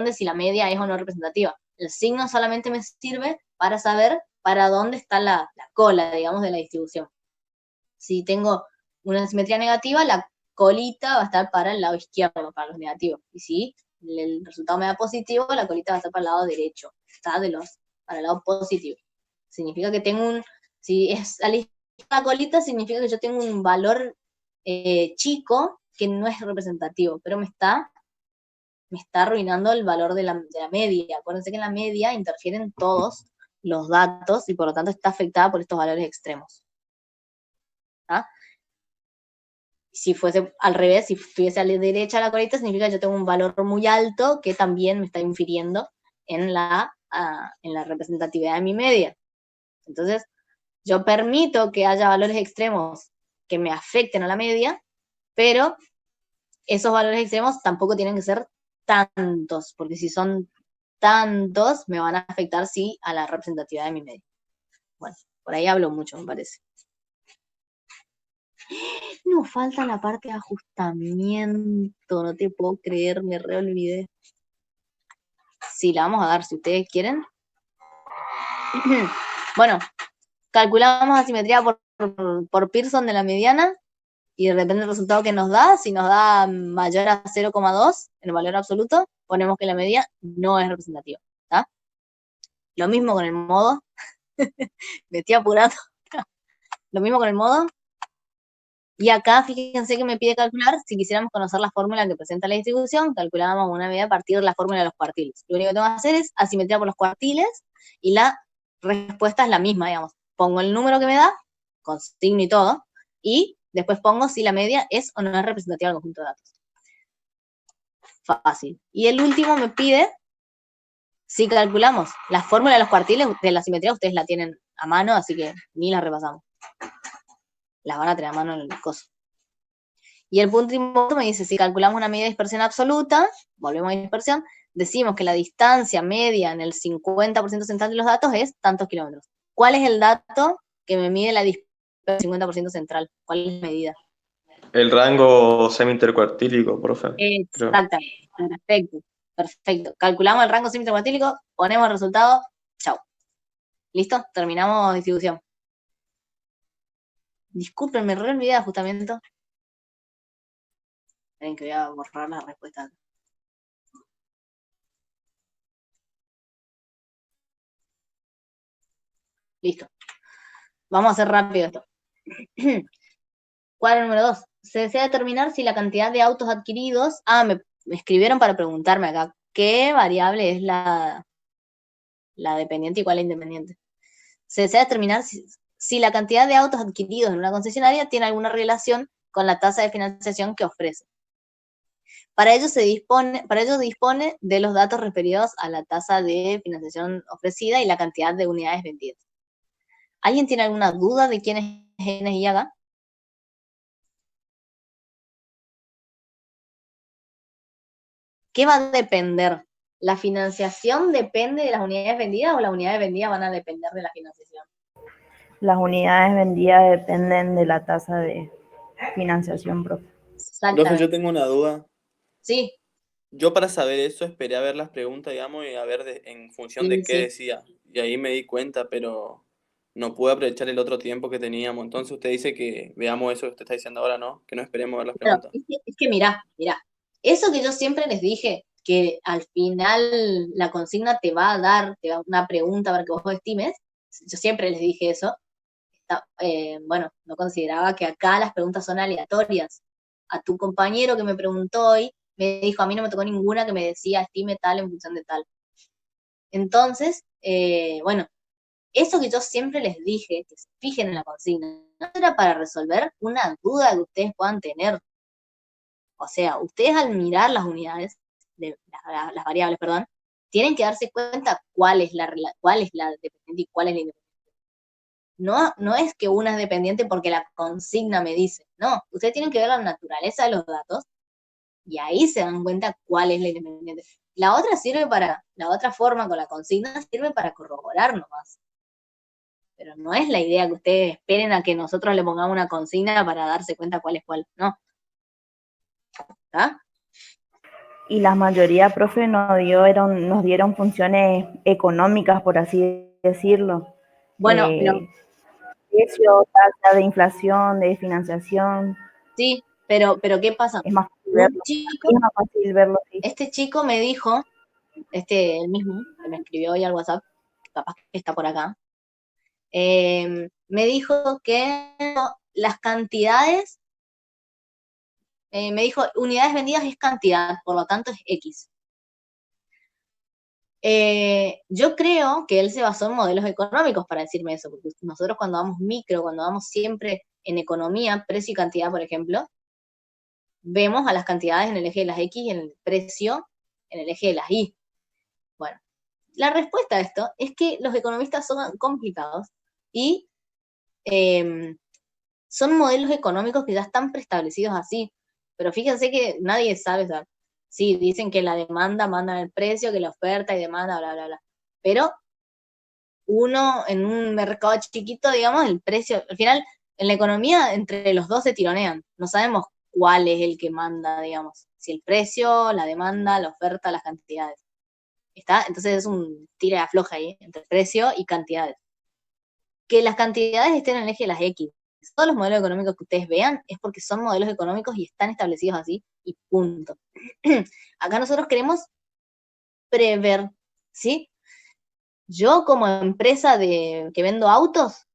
de si la media es o no representativa. El signo solamente me sirve para saber para dónde está la cola, digamos, de la distribución. Si tengo una simetría negativa, la colita va a estar para el lado izquierdo, para los negativos. Y si el resultado me da positivo, la colita va a estar para el lado derecho, ¿está? Para el lado positivo. Significa que si es a la izquierda la colita, significa que yo tengo un valor chico que no es representativo, pero me está arruinando el valor de la media. Acuérdense que en la media interfieren todos los datos y por lo tanto está afectada por estos valores extremos. ¿Ah? Si fuese al revés, si estuviese a la derecha la colita, significa que yo tengo un valor muy alto que también me está infiriendo en la representatividad de mi media. Entonces, yo permito que haya valores extremos que me afecten a la media, pero esos valores extremos tampoco tienen que ser tantos, porque si son tantos me van a afectar sí a la representatividad de mi medio. Bueno, por ahí hablo mucho, me parece. Nos falta la parte de ajustamiento, no te puedo creer, me re olvidé. Sí, la vamos a dar si ustedes quieren. Bueno, calculamos asimetría por Pearson de la mediana y depende del resultado que nos da. Si nos da mayor a 0,2 en el valor absoluto, ponemos que la media no es representativa. ¿Está? Lo mismo con el modo. Me estoy apurando. Lo mismo con el modo. Y acá, fíjense que me pide calcular, si quisiéramos conocer la fórmula que presenta la distribución, calculábamos una medida a partir de la fórmula de los cuartiles. Lo único que tengo que hacer es asimetría por los cuartiles y la respuesta es la misma, digamos. Pongo el número que me da, con signo y todo, y después pongo si la media es o no es representativa del conjunto de datos. Fácil. Y el último me pide, si calculamos la fórmula de los cuartiles, de la simetría ustedes la tienen a mano, así que ni la repasamos. Las van a tener a mano en el coso. Y el último me dice, si calculamos una medida de dispersión absoluta, volvemos a dispersión, decimos que la distancia media en el 50% central de los datos es tantos kilómetros. ¿Cuál es el dato que me mide la dispersión del 50% central? ¿Cuál es la medida? El rango semi-intercuartílico, profe. Creo. Exactamente, perfecto, perfecto. Calculamos el rango semi-intercuartílico, ponemos el resultado, chau. ¿Listo? Terminamos distribución. Disculpen, me re olvidé de ajustamiento. Esperen que voy a borrar la respuesta. Listo. Vamos a hacer rápido esto. Cuadro número 2. Se desea determinar si la cantidad de autos adquiridos... me escribieron para preguntarme acá, ¿qué variable es la dependiente y cuál es la independiente? Se desea determinar si la cantidad de autos adquiridos en una concesionaria tiene alguna relación con la tasa de financiación que ofrece. Para ello dispone de los datos referidos a la tasa de financiación ofrecida y la cantidad de unidades vendidas. ¿Alguien tiene alguna duda de quién es NSI acá? ¿Qué va a depender? ¿La financiación depende de las unidades vendidas o las unidades vendidas van a depender de la financiación? Las unidades vendidas dependen de la tasa de financiación, profe. Profe, yo tengo una duda. Sí. Yo para saber eso esperé a ver las preguntas, digamos, y a ver en función de qué decía. Y ahí me di cuenta, pero no pude aprovechar el otro tiempo que teníamos. Entonces usted dice que veamos eso que usted está diciendo ahora, ¿no? Que no esperemos ver las preguntas. Es que mirá, eso que yo siempre les dije, que al final la consigna te va a dar una pregunta para que vos estimes, yo siempre les dije eso, bueno, no consideraba que acá las preguntas son aleatorias. A tu compañero que me preguntó hoy, me dijo, a mí no me tocó ninguna que me decía estime tal en función de tal. Entonces, bueno, eso que yo siempre les dije, que se fijen en la consigna, no era para resolver una duda que ustedes puedan tener. O sea, ustedes al mirar las unidades, las variables, perdón, tienen que darse cuenta cuál es la dependiente y cuál es la independiente. No es que una es dependiente porque la consigna me dice, no, ustedes tienen que ver la naturaleza de los datos y ahí se dan cuenta cuál es la independiente. La otra forma con la consigna sirve para corroborar nomás. Pero no es la idea que ustedes esperen a que nosotros le pongamos una consigna para darse cuenta cuál es cuál, no. ¿Está? Y la mayoría, profe, nos dieron funciones económicas, por así decirlo. Bueno, pero... precio, tasa de inflación, de financiación. Sí, pero ¿qué pasa? Es más fácil verlo. Sí. Este chico me dijo, el mismo, que me escribió hoy al WhatsApp, capaz que está por acá, me dijo que las cantidades, me dijo, unidades vendidas es cantidad, por lo tanto es X. Yo creo que él se basó en modelos económicos para decirme eso, porque nosotros cuando damos micro, cuando damos siempre en economía, precio y cantidad, por ejemplo, vemos a las cantidades en el eje de las X y en el precio en el eje de las Y. Bueno, la respuesta a esto es que los economistas son complicados y son modelos económicos que ya están preestablecidos así, pero fíjense que nadie sabe, o sea, Sí, dicen que la demanda manda el precio, que la oferta y demanda, bla, bla, bla. Pero uno en un mercado chiquito, digamos, el precio, al final, en la economía, entre los dos se tironean. No sabemos cuál es el que manda, digamos. Si el precio, la demanda, la oferta, las cantidades. ¿Está? Entonces es un tira y afloja ahí, entre precio y cantidades. Que las cantidades estén en el eje de las X. Todos los modelos económicos que ustedes vean es porque son modelos económicos y están establecidos así, y punto. Acá nosotros queremos prever, ¿sí? Yo como empresa que vendo autos,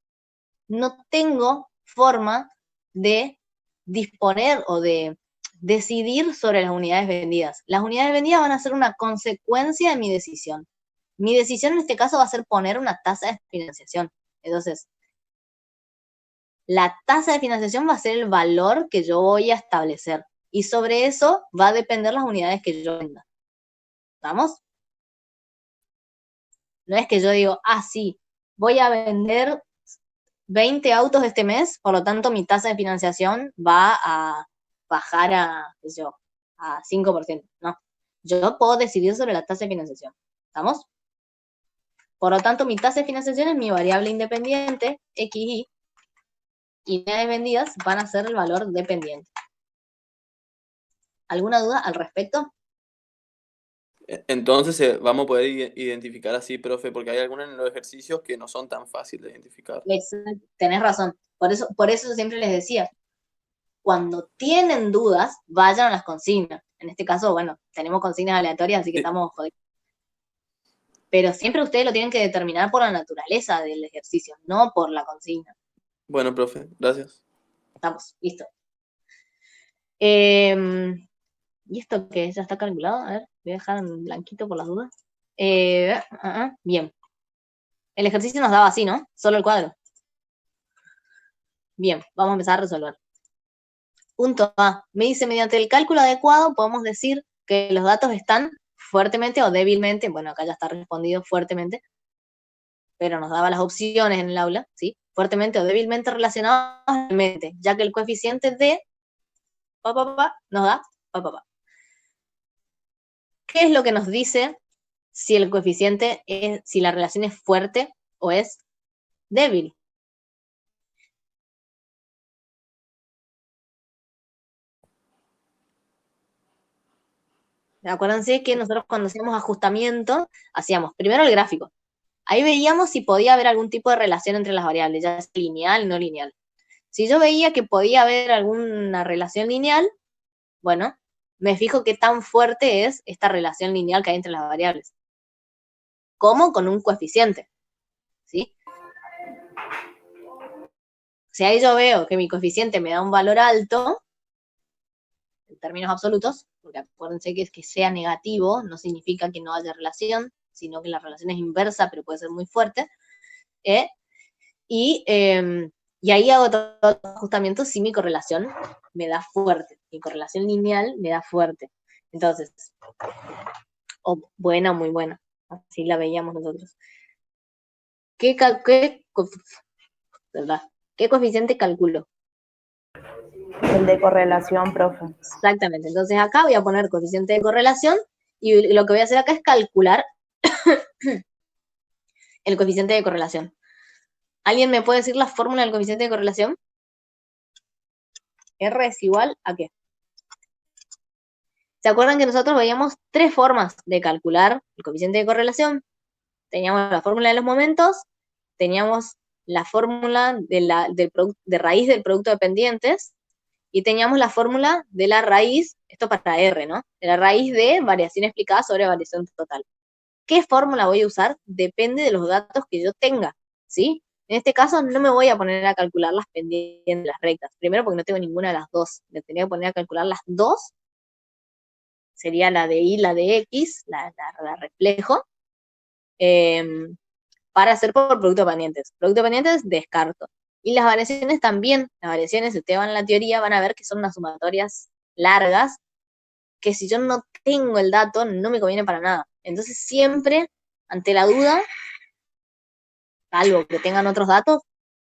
no tengo forma de disponer o de decidir sobre las unidades vendidas. Las unidades vendidas van a ser una consecuencia de mi decisión. Mi decisión en este caso va a ser poner una tasa de financiación. Entonces, la tasa de financiación va a ser el valor que yo voy a establecer. Y sobre eso va a depender las unidades que yo venda. ¿Vamos? No es que yo digo, sí, voy a vender 20 autos este mes, por lo tanto mi tasa de financiación va a bajar a 5%. No, yo puedo decidir sobre la tasa de financiación. ¿Estamos? Por lo tanto, mi tasa de financiación es mi variable independiente, XY, y unidades vendidas van a ser el valor dependiente. ¿Alguna duda al respecto? Entonces vamos a poder identificar así, profe, porque hay algunos en los ejercicios que no son tan fáciles de identificar. Tenés razón. Por eso siempre les decía, cuando tienen dudas, vayan a las consignas. En este caso, bueno, tenemos consignas aleatorias, así que estamos jodidos. Pero siempre ustedes lo tienen que determinar por la naturaleza del ejercicio, no por la consigna. Bueno, profe, gracias. Estamos, listo. ¿Y esto qué? ¿Ya está calculado? A ver, voy a dejar en blanquito por las dudas. Bien. El ejercicio nos daba así, ¿no? Solo el cuadro. Bien, vamos a empezar a resolver. Punto A. Me dice, mediante el cálculo adecuado podemos decir que los datos están fuertemente o débilmente, bueno, acá ya está respondido fuertemente, pero nos daba las opciones en el aula, ¿sí? Fuertemente o débilmente relacionados, ya que el coeficiente de nos da ¿Qué es lo que nos dice si el coeficiente si la relación es fuerte o es débil? Acuérdense que nosotros cuando hacíamos ajustamiento, hacíamos primero el gráfico. Ahí veíamos si podía haber algún tipo de relación entre las variables, ya sea lineal o no lineal. Si yo veía que podía haber alguna relación lineal, bueno, me fijo qué tan fuerte es esta relación lineal que hay entre las variables. ¿Cómo? Con un coeficiente, ¿sí? Si ahí yo veo que mi coeficiente me da un valor alto, en términos absolutos, porque acuérdense que sea negativo no significa que no haya relación, sino que la relación es inversa, pero puede ser muy fuerte. Y ahí hago todo ajustamiento si mi correlación me da fuerte. Mi correlación lineal me da fuerte. Entonces, buena o muy buena. Así la veíamos nosotros. ¿Qué coeficiente calculo? El de correlación, profe. Exactamente. Entonces acá voy a poner coeficiente de correlación y lo que voy a hacer acá es calcular el coeficiente de correlación. ¿Alguien me puede decir la fórmula del coeficiente de correlación? R es igual a ¿qué? ¿Se acuerdan que nosotros veíamos tres formas de calcular el coeficiente de correlación? Teníamos la fórmula de los momentos, teníamos la fórmula de raíz del producto de pendientes, y teníamos la fórmula de la raíz, esto para R, ¿no? De la raíz de variación explicada sobre variación total. ¿Qué fórmula voy a usar? Depende de los datos que yo tenga, ¿sí? En este caso no me voy a poner a calcular las pendientes, las rectas. Primero porque no tengo ninguna de las dos. Me tenía que poner a calcular las dos. Sería la de Y, la de X, la reflejo, para hacer por producto de pendientes. Producto de pendientes, descarto. Y las variaciones también. Las variaciones, si ustedes van a la teoría, van a ver que son unas sumatorias largas, que si yo no tengo el dato, no me conviene para nada. Entonces siempre, ante la duda, algo que tengan otros datos,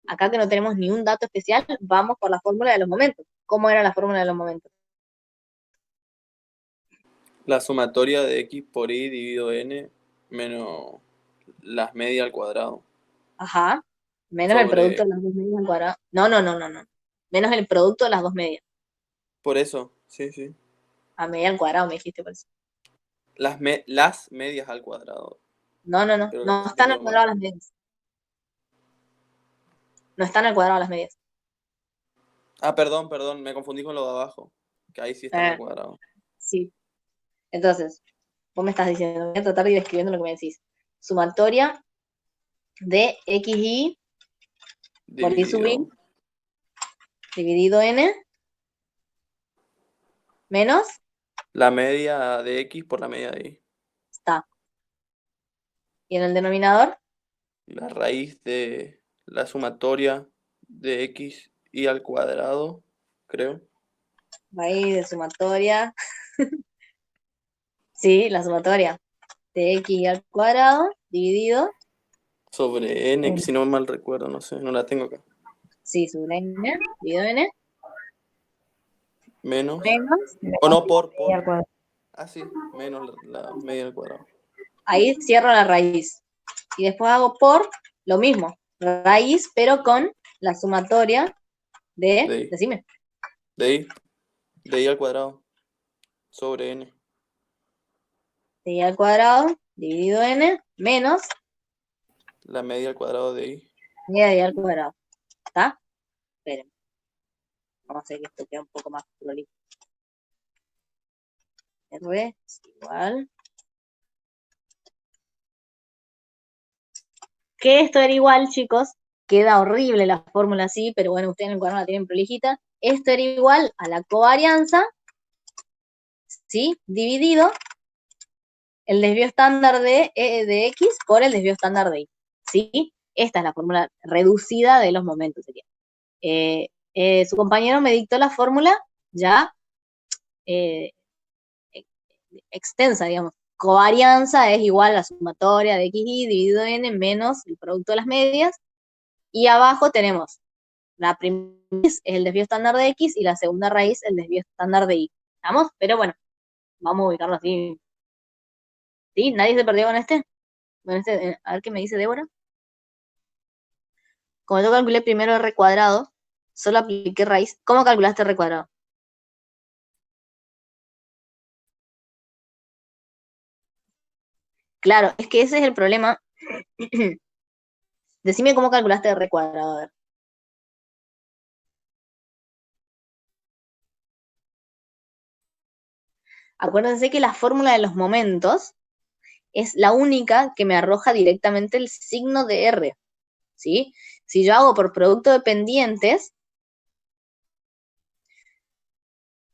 acá que no tenemos ni un dato especial, vamos por la fórmula de los momentos. ¿Cómo era la fórmula de los momentos? La sumatoria de x por y dividido n menos las medias al cuadrado. Ajá. Menos el Sobre- producto de las dos medias al cuadrado. No. Menos el producto de las dos medias. Por eso, sí. A media al cuadrado me dijiste por eso. Las medias al cuadrado. No. Creo que No estoy están al entendiendo cuadrado mal. las medias. No están al cuadrado las medias. Ah, perdón, me confundí con lo de abajo. Que ahí sí están al cuadrado. Sí. Entonces, vos me estás diciendo, voy a tratar de ir escribiendo lo que me decís. Sumatoria de xy por y sub y dividido n menos La media de x por la media de y. está. Y en el denominador, La raíz de la sumatoria de x y al cuadrado, creo. raíz de sumatoria. Sí, la sumatoria de x al cuadrado dividido, Sobre n, si no mal recuerdo, no sé, no la tengo acá. sí, sobre n, dividido n, Menos. menos, O no, por. Media al cuadrado. Ah, sí, menos la media al cuadrado. ahí cierro la raíz. Y después hago por lo mismo, raíz, pero con la sumatoria de, decime, De y al cuadrado. Sobre n. de y al cuadrado dividido n menos La media al cuadrado de y. media de y al cuadrado. ¿Está? Esperen. Vamos a hacer que esto quede un poco más prolijo. R es igual. Que esto era igual, chicos. Queda horrible la fórmula así, pero bueno, ustedes en el cuaderno la tienen prolijita. Esto era igual a la covarianza, ¿sí? Dividido el desvío estándar de x por el desvío estándar de y, ¿sí? Esta es la fórmula reducida de los momentos, sería. Su compañero me dictó la fórmula ya extensa, digamos. Covarianza es igual a la sumatoria de xy dividido n menos el producto de las medias. Y abajo tenemos la primera raíz es el desvío estándar de x y la segunda raíz el desvío estándar de y. ¿Estamos? Pero bueno, vamos a ubicarlo así. ¿Sí? ¿Nadie se perdió con este? A ver qué me dice Débora. Como yo calculé primero r cuadrado, solo apliqué raíz. ¿Cómo calculaste r cuadrado? Claro, es que ese es el problema. Decime cómo calculaste r cuadrado, a ver. Acuérdense que la fórmula de los momentos es la única que me arroja directamente el signo de r, ¿sí? Si yo hago por producto de pendientes,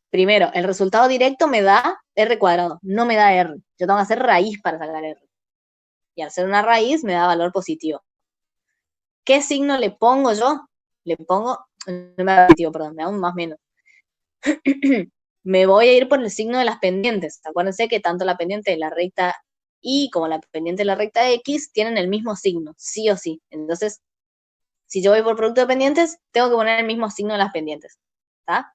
primero, el resultado directo me da r cuadrado, no me da r. Yo tengo que hacer raíz para sacar r. Y al ser una raíz me da valor positivo. ¿Qué signo le pongo yo? Le pongo, no me da positivo, perdón, me da un más menos. Me voy a ir por el signo de las pendientes. Acuérdense que tanto la pendiente de la recta Y como la pendiente de la recta X tienen el mismo signo, sí o sí. Entonces, si yo voy por producto de pendientes, tengo que poner el mismo signo de las pendientes. ¿Está?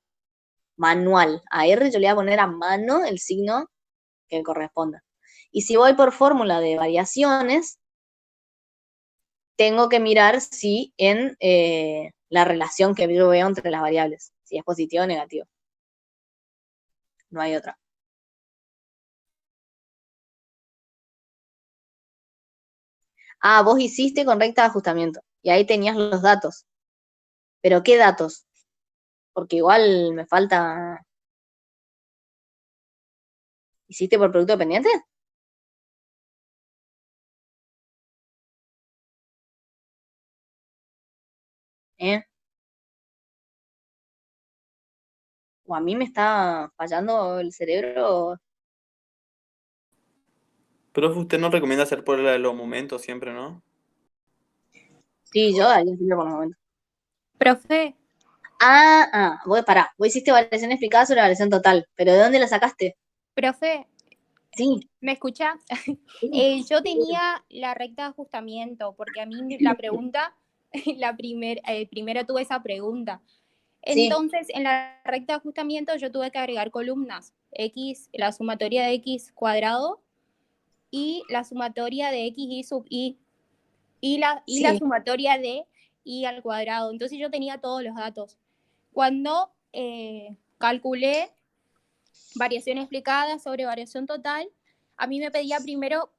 Manual. A R yo le voy a poner a mano el signo que corresponda. Y si voy por fórmula de variaciones, tengo que mirar si en la relación que yo veo entre las variables, si es positivo o negativo. No hay otra. Ah, vos hiciste con recta de ajustamiento y ahí tenías los datos. ¿Pero qué datos? Porque igual me falta... ¿Hiciste por producto dependiente? ¿Eh? O a mí me está fallando el cerebro. Profe, usted nos recomienda hacer por la de los momentos siempre, ¿no? Sí, yo daría siempre por los momentos. Profe, Pará. Vos hiciste variación explicada sobre la variación total. ¿Pero de dónde la sacaste? profe, Sí. ¿me escucha? Yo tenía la recta de ajustamiento, porque a mí la pregunta, primero tuve esa pregunta. Sí. Entonces, en la recta de ajustamiento yo tuve que agregar columnas. la sumatoria de x cuadrado y la sumatoria de xy sub i y la sumatoria de i al cuadrado. Entonces yo tenía todos los datos. Cuando calculé variación explicada sobre variación total, a mí me pedía primero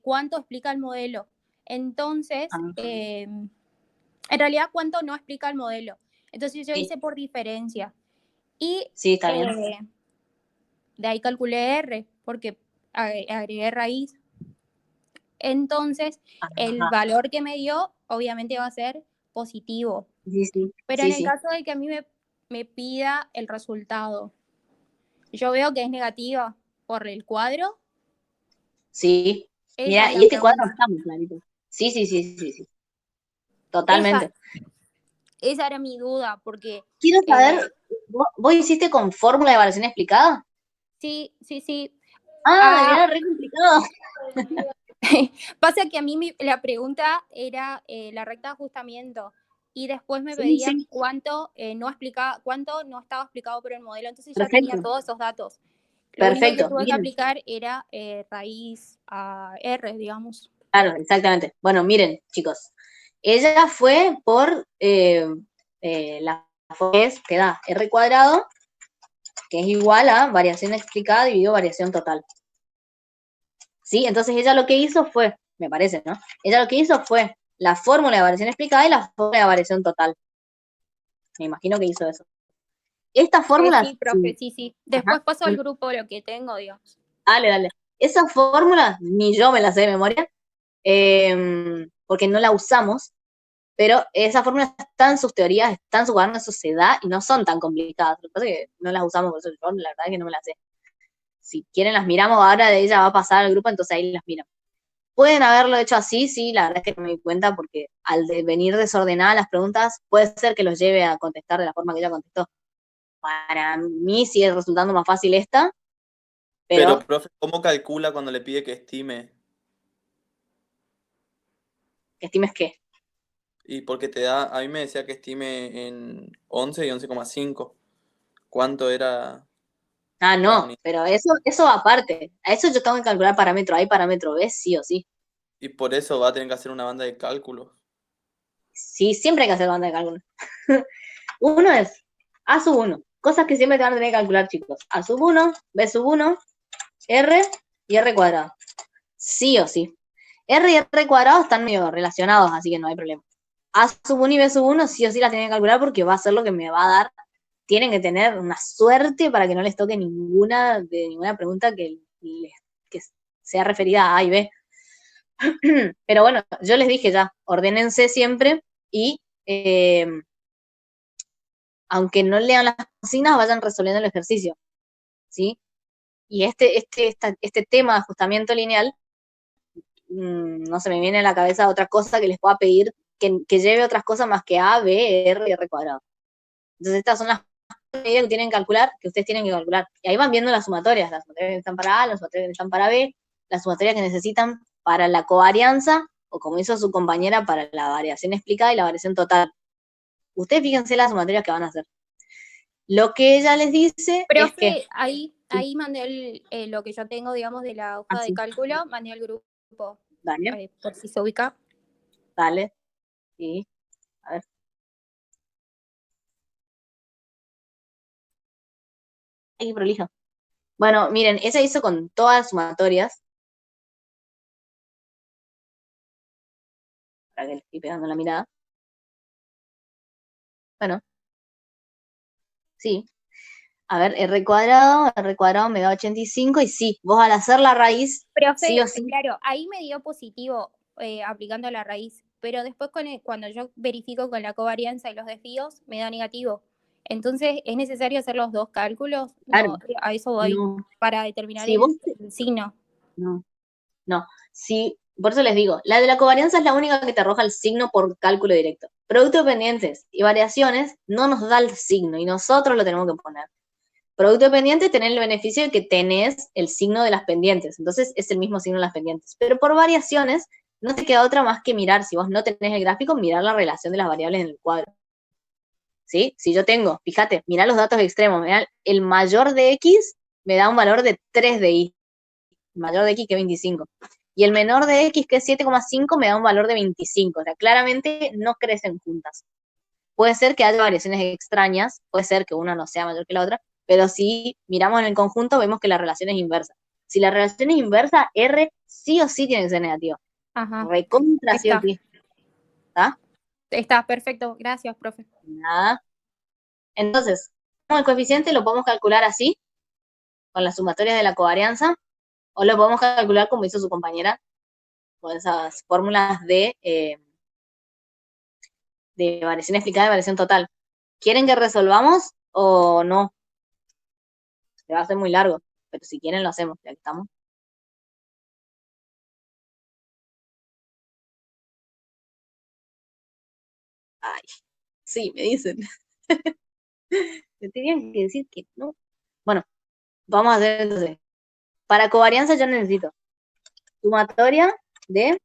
cuánto explica el modelo. Entonces, en realidad, cuánto no explica el modelo. Entonces yo hice por diferencia. Y Sí, está bien. de ahí calculé R, porque agregué raíz. Entonces, el valor que me dio, obviamente va a ser positivo. Sí. Pero en el caso de que a mí me pida el resultado, yo veo que es negativa por el cuadro. Sí. Mira, y este cuadro está muy clarito. Sí. Totalmente. Esa era mi duda, porque... Quiero saber, ¿vos hiciste con fórmula de variación explicada? Sí. Era re complicado. Pasa que a mí la pregunta era la recta de ajustamiento y después me pedían cuánto no estaba explicado por el modelo, entonces ya tenía todos esos datos. Lo único que tuve que aplicar era raíz a R, digamos. Claro, exactamente. Bueno, miren, chicos, ella fue por la que da R cuadrado, que es igual a variación explicada dividido variación total. ¿Sí? Entonces ella lo que hizo fue, me parece, ¿no? Ella lo que hizo fue la fórmula de variación explicada y la fórmula de variación total. Me imagino que hizo eso. Esta fórmula... Sí, profe, sí. Después paso al grupo lo que tengo, digamos. Dale. Esa fórmula ni yo me la sé de memoria, porque no la usamos, pero esa fórmula está en sus teorías, está en su cuaderno de sociedad y no son tan complicadas. Lo que pasa es que no las usamos, por eso yo la verdad es que no me las sé. Si quieren las miramos, ahora de ella va a pasar al grupo, entonces ahí las miran. ¿Pueden haberlo hecho así? Sí, la verdad es que no me di cuenta porque al venir desordenadas las preguntas, puede ser que los lleve a contestar de la forma que ella contestó. Para mí sigue resultando más fácil esta, pero profe, ¿cómo calcula cuando le pide que estime? ¿Que estimes qué? Y porque te da, a mí me decía que estime en 11 y 11,5. ¿Cuánto era? No, pero eso aparte. A eso yo tengo que calcular parámetro A y parámetro B, sí o sí. Y por eso va a tener que hacer una banda de cálculos. Sí, siempre hay que hacer banda de cálculo. Uno es A sub 1. Cosas que siempre te van a tener que calcular, chicos. A sub 1, B sub 1, R y R cuadrado. Sí o sí. R y R cuadrado están medio relacionados, así que no hay problema. A sub 1 y B sub 1 sí o sí las tienen que calcular porque va a ser lo que me va a dar. Tienen que tener una suerte para que no les toque ninguna pregunta que sea referida a A y B. Pero bueno, yo les dije ya, ordénense siempre y aunque no lean las consignas, vayan resolviendo el ejercicio, ¿sí? Y este tema de ajustamiento lineal, no se me viene a la cabeza otra cosa que les pueda pedir que lleve otras cosas más que A, B, R y R cuadrado. Entonces estas son las medidas que tienen que calcular, que ustedes tienen que calcular. Y ahí van viendo las sumatorias que están para A, las sumatorias que están para B, las sumatorias que necesitan para la covarianza, o como hizo su compañera, para la variación explicada y la variación total. Ustedes fíjense las sumatorias que van a hacer. Lo que ella les dice es que... Ahí mandé lo que yo tengo, digamos, de la hoja de cálculo, mandé al grupo. Dale. Por si se ubica. Dale. Sí. A ver. Ay, prolijo. Bueno, miren, ella hizo con todas las sumatorias. Para que le estoy pegando la mirada. Bueno. Sí. A ver, R cuadrado me da 85 y sí, vos al hacer la raíz, pero sí o sí. Claro, ahí me dio positivo aplicando la raíz, pero después cuando yo verifico con la covarianza y los desvíos, me da negativo. Entonces, ¿es necesario hacer los dos cálculos? Claro. No, a eso voy, para determinar sí, el signo. No. Sí, por eso les digo, la de la covarianza es la única que te arroja el signo por cálculo directo. Producto de pendientes y variaciones no nos da el signo y nosotros lo tenemos que poner. Producto de pendientes tenés el beneficio de que tenés el signo de las pendientes, entonces es el mismo signo de las pendientes. Pero por variaciones no te queda otra más que mirar, si vos no tenés el gráfico, mirar la relación de las variables en el cuadro. ¿Sí? Si yo tengo, fíjate, mirá los datos extremos, mirá el mayor de X me da un valor de 3 de y, mayor de x que 25. Y el menor de x, que es 7,5, me da un valor de 25. O sea, claramente no crecen juntas. Puede ser que haya variaciones extrañas, puede ser que una no sea mayor que la otra, pero si miramos en el conjunto vemos que la relación es inversa. Si la relación es inversa, R sí o sí tiene que ser negativa. Ajá. Recontra sí o Está. sí. ¿Está? Está perfecto. Gracias, profe. Nada. Entonces, el coeficiente lo podemos calcular así, con las sumatorias de la covarianza, o lo podemos calcular como hizo su compañera, con esas fórmulas de variación explicada y variación total. ¿Quieren que resolvamos o no? Se va a hacer muy largo, pero si quieren lo hacemos, ya que estamos. Ay, sí, me dicen. Me tenían que decir que no. Bueno, vamos a hacer entonces. Para covarianza yo necesito sumatoria de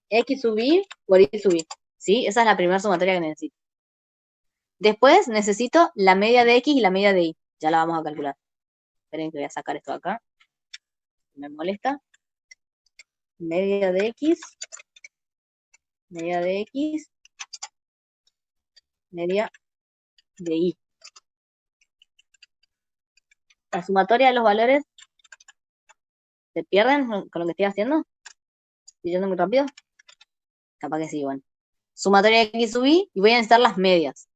x sub y por y sub y. ¿Sí? Esa es la primera sumatoria que necesito. Después necesito la media de x y la media de y. Ya la vamos a calcular. Esperen que voy a sacar esto de acá. Me molesta. Media de x. Media de x. Media de y. La sumatoria de los valores se pierden con lo que estoy haciendo. ¿Estoy yendo muy rápido? Capaz que sí, bueno. Sumatoria de x sub y voy a necesitar las medias.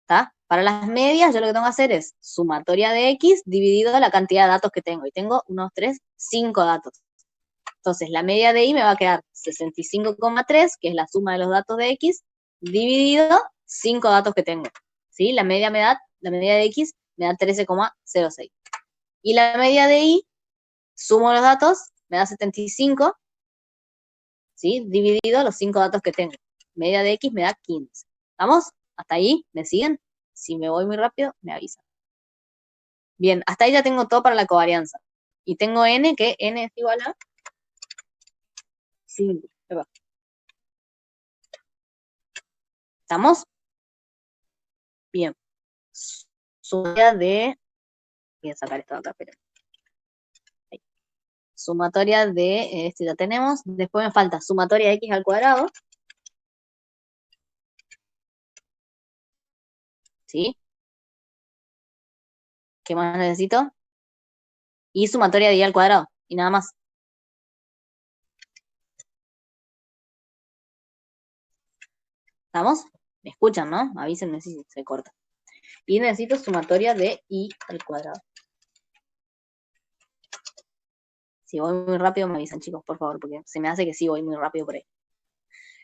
¿Está? Para las medias, yo lo que tengo que hacer es sumatoria de x dividido la cantidad de datos que tengo. Y tengo 1, 2, 3, 5 datos. Entonces, la media de y me va a quedar 65,3, que es la suma de los datos de x, dividido 5 datos que tengo. ¿Sí? La media de x me da 13,06. Y la media de y, sumo los datos, me da 75, ¿sí? Dividido los 5 datos que tengo. Media de x me da 15. ¿Estamos? ¿Hasta ahí? ¿Me siguen? Si me voy muy rápido, me avisan. Bien, hasta ahí ya tengo todo para la covarianza. Y tengo n, que n es igual a 5. ¿Estamos? Bien. Sumatoria de... Voy a sacar esto de acá, pero... Ahí. Sumatoria de... Este ya tenemos. Después me falta sumatoria de x al cuadrado. ¿Sí? ¿Qué más necesito? Y sumatoria de y al cuadrado. Y nada más. ¿Estamos? ¿Me escuchan, no? Avísenme si se corta. Y necesito sumatoria de y al cuadrado. Si voy muy rápido me avisan, chicos, por favor, porque se me hace que sí voy muy rápido por ahí.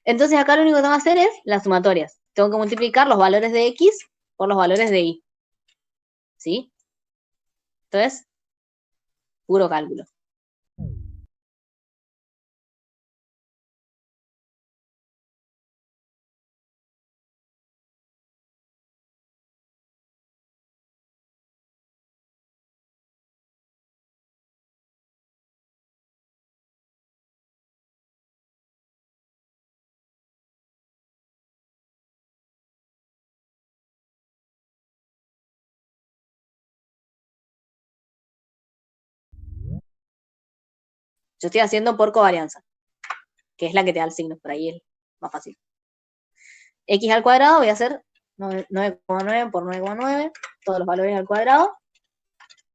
Entonces acá lo único que tengo que hacer es las sumatorias. Tengo que multiplicar los valores de x por los valores de y. ¿Sí? Entonces, puro cálculo. Yo estoy haciendo por covarianza, que es la que te da el signo, por ahí es más fácil. X al cuadrado voy a hacer 9,9 por 9,9, todos los valores al cuadrado,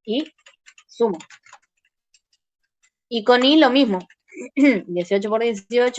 y sumo. Y con y lo mismo, 18 por 18,